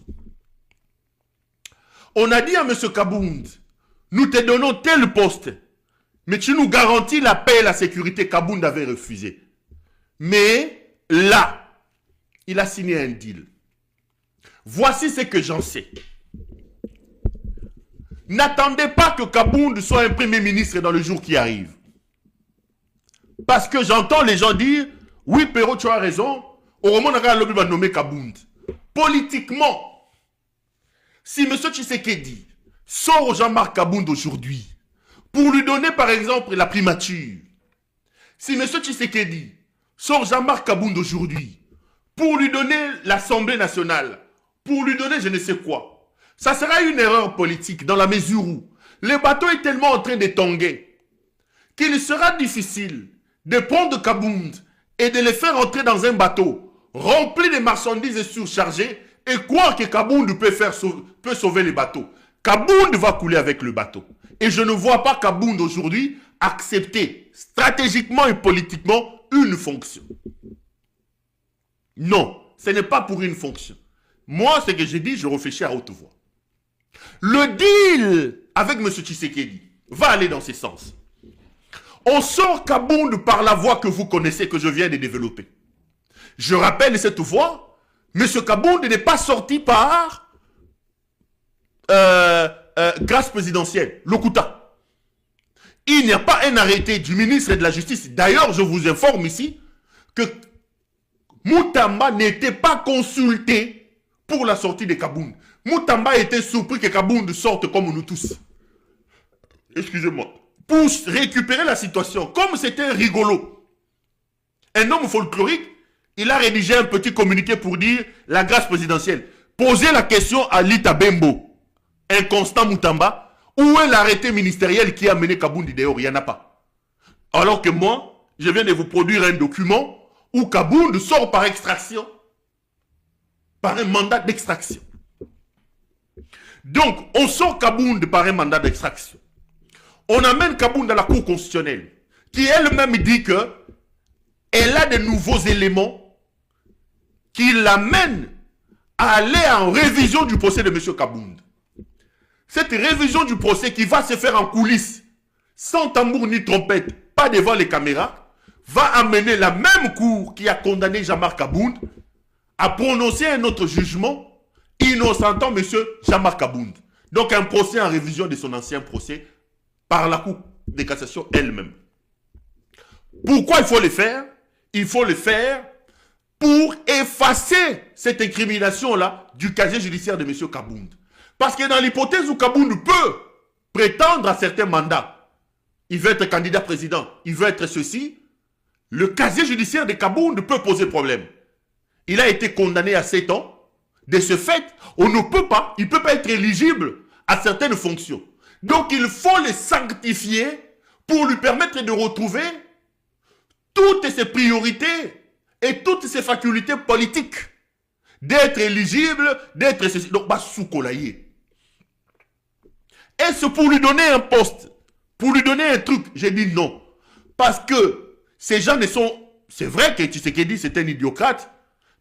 On a dit à M. Kabound, nous te donnons tel poste, mais tu nous garantis la paix et la sécurité. Kabound avait refusé. Mais là, il a signé un deal. Voici ce que j'en sais. N'attendez pas que Kabound soit un premier ministre dans le jour qui arrive. Parce que j'entends les gens dire, oui, Perrault, tu as raison, au moment où on va nommer Kabound. Politiquement, si M. Tshisekedi sort Jean-Marc Kabound aujourd'hui pour lui donner par exemple la primature, si M. Tshisekedi sort Jean-Marc Kabound aujourd'hui pour lui donner l'Assemblée nationale, pour lui donner je ne sais quoi, ça sera une erreur politique dans la mesure où le bateau est tellement en train de tanguer qu'il sera difficile de prendre Kabound et de le faire entrer dans un bateau rempli de marchandises surchargées et croire que Kabound peut sauver les bateaux. Kabound va couler avec le bateau. Et je ne vois pas Kabound aujourd'hui accepter stratégiquement et politiquement une fonction. Non, ce n'est pas pour une fonction. Moi, ce que j'ai dit, je réfléchis à haute voix. Le deal avec M. Tshisekedi va aller dans ce sens. On sort Kabound par la voie que vous connaissez, que je viens de développer. Je rappelle cette voie, M. Kabound n'est pas sorti par grâce présidentielle, Lokuta. Il n'y a pas un arrêté du ministre de la Justice. D'ailleurs, je vous informe ici que Moutamba n'était pas consulté pour la sortie de Kabound. Moutamba était surpris que Kabound sorte comme nous tous. Excusez-moi. Pour récupérer la situation, comme c'était rigolo, un homme folklorique, il a rédigé un petit communiqué pour dire la grâce présidentielle. Posez la question à Lita Bembo, un Constant Moutamba, où est l'arrêté ministériel qui a mené Kaboundi dehors? Il n'y en a pas. Alors que moi, je viens de vous produire un document où Kaboundi sort par extraction, par un mandat d'extraction. Donc, on sort Kaboundi par un mandat d'extraction. On amène Kaboundi à la Cour constitutionnelle, qui elle-même dit que elle a de nouveaux éléments qui l'amènent à aller en révision du procès de M. Kaboundi. Cette révision du procès qui va se faire en coulisses, sans tambour ni trompette, pas devant les caméras, va amener la même cour qui a condamné Jean-Marc Kaboundi à prononcer un autre jugement innocentant M. Jean-Marc Kaboundi. Donc un procès en révision de son ancien procès par la Cour de cassation elle-même. Pourquoi il faut le faire? Il faut le faire pour effacer cette incrimination-là du casier judiciaire de M. Kaboundi. Parce que dans l'hypothèse où Kaboundi peut prétendre à certains mandats, il veut être candidat président, il veut être ceci, le casier judiciaire de Kaboundi peut poser problème. Il a été condamné à 7 ans. De ce fait, on ne peut pas, il ne peut pas être éligible à certaines fonctions. Donc il faut le sanctifier pour lui permettre de retrouver toutes ses priorités et toutes ses facultés politiques. D'être éligible, d'être ceci. Donc, sous-colaillé. Est-ce pour lui donner un poste, pour lui donner un truc? J'ai dit non. Parce que ces gens ne sont... C'est vrai que Tshisekedi c'est un idiocrate,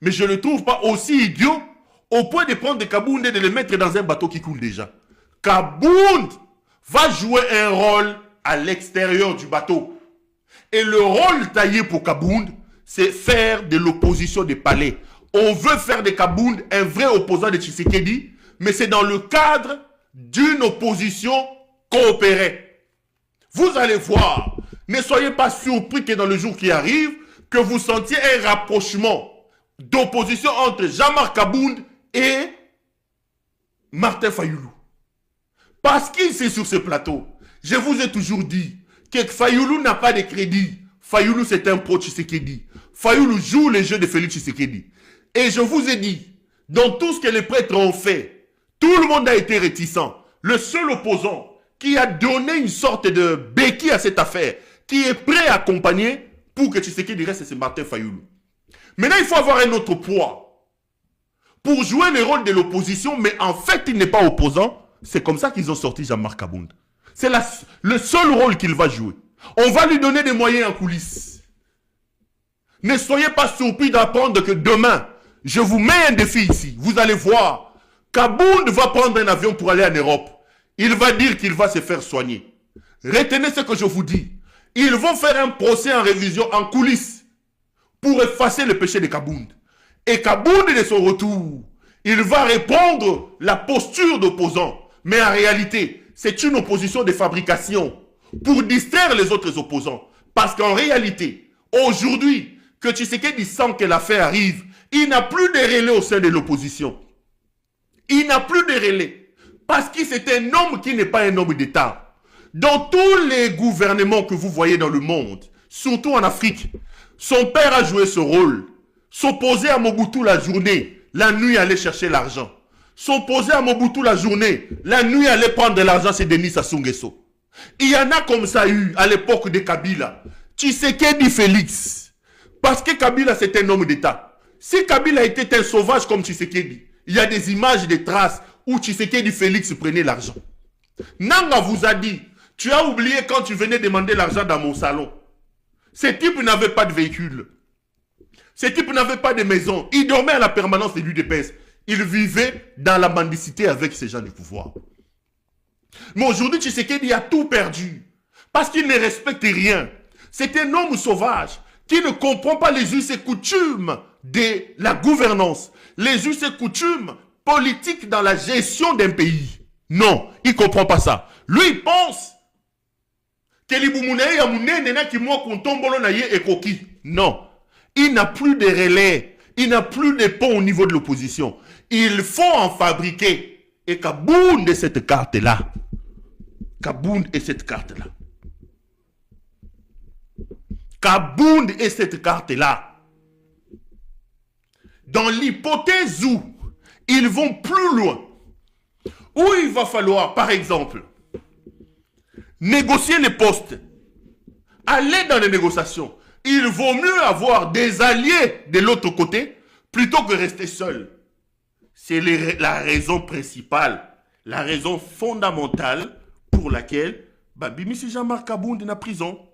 mais je ne le trouve pas aussi idiot au point de prendre Kaboundi et de le mettre dans un bateau qui coule déjà. Kaboundi va jouer un rôle à l'extérieur du bateau. Et le rôle taillé pour Kaboundi, c'est faire de l'opposition des palais. On veut faire de Kaboundi un vrai opposant de Tshisekedi, mais c'est dans le cadre d'une opposition coopérée. Vous allez voir, ne soyez pas surpris que dans le jour qui arrive, que vous sentiez un rapprochement d'opposition entre Jean-Marc Kaboundi et Martin Fayoulou. Parce qu'il c'est sur ce plateau. Je vous ai toujours dit que Fayoulou n'a pas de crédit. Fayoulou c'est un pro-Tshisekedi. Fayoulou joue les jeux de Félix Tshisekedi. Et je vous ai dit, dans tout ce que les prêtres ont fait, tout le monde a été réticent. Le seul opposant qui a donné une sorte de béquille à cette affaire, qui est prêt à accompagner pour que Tshisekedi reste, c'est Martin Fayoulou. Maintenant, il faut avoir un autre poids pour jouer le rôle de l'opposition, mais en fait, il n'est pas opposant. C'est comme ça qu'ils ont sorti Jean-Marc Kaboundi. C'est le seul rôle qu'il va jouer. On va lui donner des moyens en coulisses. Ne soyez pas surpris d'apprendre que demain, je vous mets un défi ici. Vous allez voir, Kaboundi va prendre un avion pour aller en Europe. Il va dire qu'il va se faire soigner. Retenez ce que je vous dis. Ils vont faire un procès en révision en coulisses pour effacer le péché de Kaboundi. Et Kaboundi, de son retour, il va répondre la posture d'opposant. Mais en réalité, c'est une opposition de fabrication pour distraire les autres opposants. Parce qu'en réalité, aujourd'hui, que Tshisekedi sent que l'affaire arrive, il n'a plus de relais au sein de l'opposition. Il n'a plus de relais. Parce que c'est un homme qui n'est pas un homme d'État. Dans tous les gouvernements que vous voyez dans le monde, surtout en Afrique, son père a joué ce rôle. S'opposer à Mobutu la journée, la nuit aller chercher l'argent. S'opposer à Mobutu la journée, la nuit aller prendre de l'argent, c'est Denis Sassou Nguesso. Il y en a comme ça eu à l'époque de Kabila. Tshisekedi Félix. Parce que Kabila c'est un homme d'État. Si Kabila était un sauvage comme Tshisekedi, il y a des images, des traces où Tshisekedi Félix prenait l'argent. Nanga vous a dit, tu as oublié quand tu venais demander l'argent dans mon salon. Ce type n'avait pas de véhicule. Ce type n'avait pas de maison. Il dormait à la permanence de l'UDPS. Il vivait dans la mendicité avec ces gens du pouvoir. Mais aujourd'hui, Tshisekedi a tout perdu. Parce qu'il ne respecte rien. C'est un homme sauvage qui ne comprend pas les us et coutumes de la gouvernance. Les us et coutumes politiques dans la gestion d'un pays. Non, il ne comprend pas ça. Lui, il pense que non. Il n'a plus de relais. Il n'a plus de pont au niveau de l'opposition. Il faut en fabriquer. Et Kaboundi est cette carte-là. Kaboundi est cette carte-là. Kaboundi est cette carte-là. dans l'hypothèse où ils vont plus loin, où il va falloir, par exemple, négocier les postes, aller dans les négociations, il vaut mieux avoir des alliés de l'autre côté plutôt que rester seul. C'est la raison principale, la raison fondamentale pour laquelle Bimisi Jean-Marc Kabound est en prison.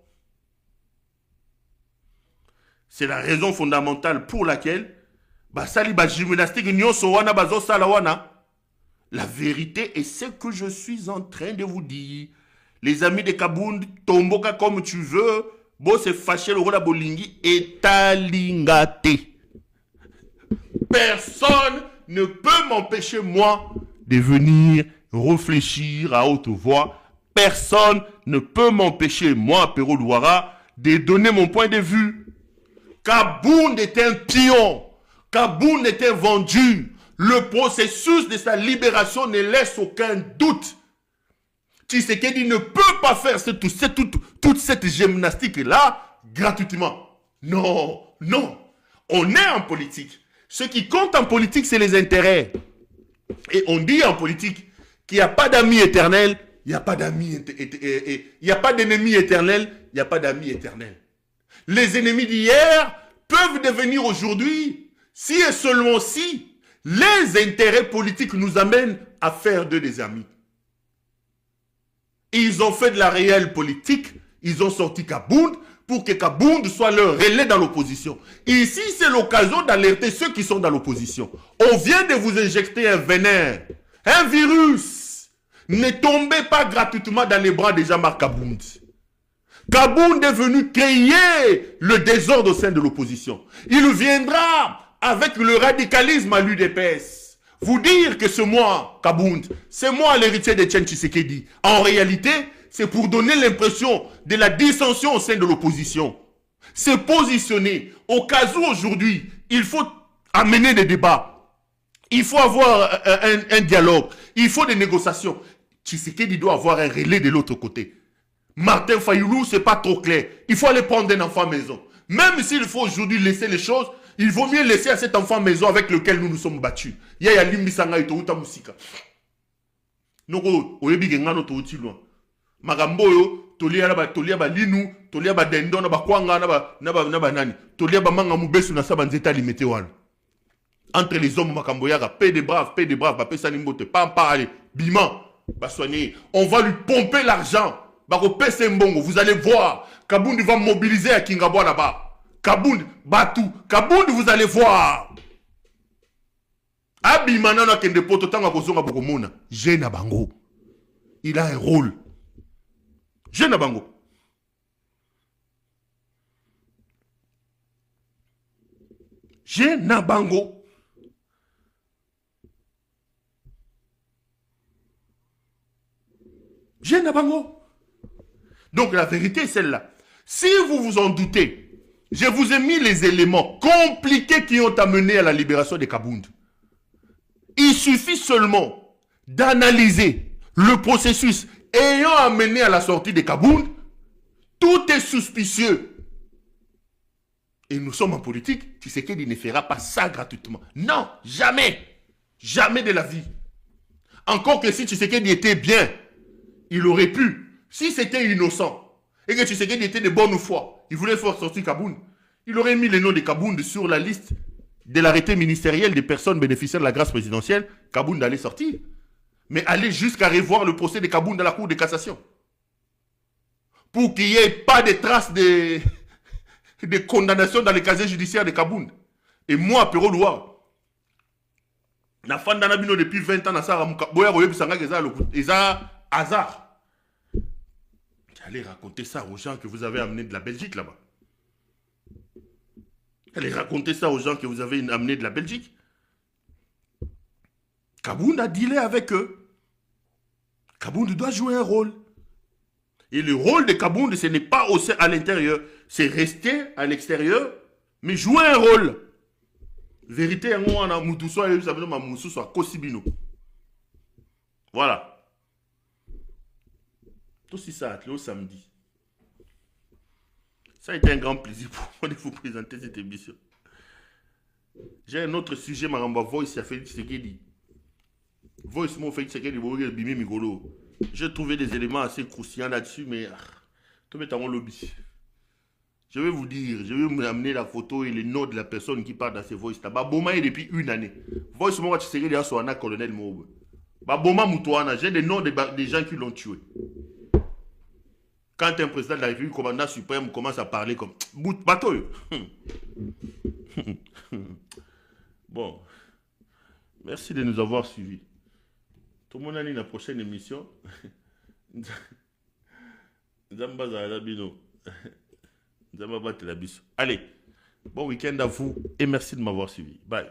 C'est la raison fondamentale pour laquelle la vérité est ce que je suis en train de vous dire. Les amis de Kabound, tomboka comme tu veux, bon c'est fâché le rôle bolingi et talingate. Personne ne peut m'empêcher moi de venir réfléchir à haute voix. Personne ne peut m'empêcher moi, Pero Louara, de donner mon point de vue. Kabound est un pion. Kabound était vendu. Le processus de sa libération ne laisse aucun doute. Tshisekedi ne peut pas faire toute cette gymnastique-là gratuitement. Non, non. On est en politique. Ce qui compte en politique, c'est les intérêts. Et on dit en politique qu'il n'y a pas d'amis éternels, il n'y a pas d'amis, il n'y a pas d'ennemis éternels, il n'y a pas d'amis éternels. Les ennemis d'hier peuvent devenir aujourd'hui, si et seulement si, les intérêts politiques nous amènent à faire d'eux des amis. Ils ont fait de la réelle politique, ils ont sorti Kabound pour que Kabound soit leur relais dans l'opposition. Ici, c'est l'occasion d'alerter ceux qui sont dans l'opposition. On vient de vous injecter un venin, un virus. Ne tombez pas gratuitement dans les bras de Jean-Marc Kabound. Kabound est venu créer le désordre au sein de l'opposition. Il viendra avec le radicalisme à l'UDPS. Vous dire que c'est moi, Kabound, c'est moi l'héritier de Etienne Tshisekedi. En réalité, c'est pour donner l'impression de la dissension au sein de l'opposition. Se positionner. Au cas où aujourd'hui, il faut amener des débats. Il faut avoir un dialogue. Il faut des négociations. Tshisekedi doit avoir un relais de l'autre côté. Martin Fayoulou, c'est pas trop clair. Il faut aller prendre un enfant maison. Même s'il faut aujourd'hui laisser les choses, il vaut mieux laisser à cet enfant maison avec lequel nous nous sommes battus. Il y a Limbisanga et Touta Moussika. Noko, oyebi ngano touti loin. Magamboyo, tolia ba linu, tolia ba dendo na ba kwanga na ba nani. Tolia ba manga mubesu na saba nzeta limete wana. Entre les hommes makamboyaga, paix des braves, ba pesa nimbote, pam allez, bima, ba soigner. On va lui pomper l'argent. Vous allez voir, Kabound va mobiliser à Kingabwa là-bas. Kabound, Batou, Kabound, vous allez voir. Abimanana kende poto tanga kozonga bokomona. Jena Bango. Il a un rôle. Jena Bango. Jena Bango. Jena Bango. Donc la vérité est celle-là. Si vous vous en doutez, je vous ai mis les éléments compliqués qui ont amené à la libération de Kabound. Il suffit seulement d'analyser le processus ayant amené à la sortie de Kabound. Tout est suspicieux. Et nous sommes en politique. Tshisekedi ne fera pas ça gratuitement. Non, jamais. Jamais de la vie. Encore que si Tshisekedi était bien, il aurait pu. Si c'était innocent, et que Tshisekedi était de bonne foi, il voulait faire sortir Kabound, il aurait mis le nom de Kabound sur la liste de l'arrêté ministériel des personnes bénéficiaires de la grâce présidentielle. Kabound allait sortir. Mais aller jusqu'à revoir le procès de Kabound dans la Cour de cassation. Pour qu'il n'y ait pas de traces de condamnation dans les casiers judiciaires de Kabound. Et moi, Pero Louara, na fanda bino depuis 20 ans, na sa boya royebisanga eza hasard. Allez raconter ça aux gens que vous avez amenés de la Belgique là-bas. Allez raconter ça aux gens que vous avez amenés de la Belgique. Kabound a dealé avec eux. Kabound doit jouer un rôle. Et le rôle de Kabound, ce n'est pas aussi à l'intérieur. C'est rester à l'extérieur, mais jouer un rôle. Vérité, voilà. Aussi ça, le samedi. Ça a été un grand plaisir pour moi de vous présenter cette émission. J'ai un autre sujet, Maramba Voice, il a fait ce qu'il dit. Voice, mon fait ce qu'il dit, Bimi Migolo. J'ai trouvé des éléments assez croustillants là-dessus, mais tout met à mon lobby. Je vais vous dire, je vais vous amener la photo et le nom de la personne qui parle dans ces voices. Baboma est depuis une année. Voice, moi, tu sais, il y a son colonel Moube. Baboma Moutouana, j'ai des noms des gens qui l'ont tué. Quand un président de la République, commandant suprême, commence à parler comme bateau. Bon, merci de nous avoir suivis. Tout le monde a dit la prochaine émission. Allez, bon week-end à vous et merci de m'avoir suivi. Bye.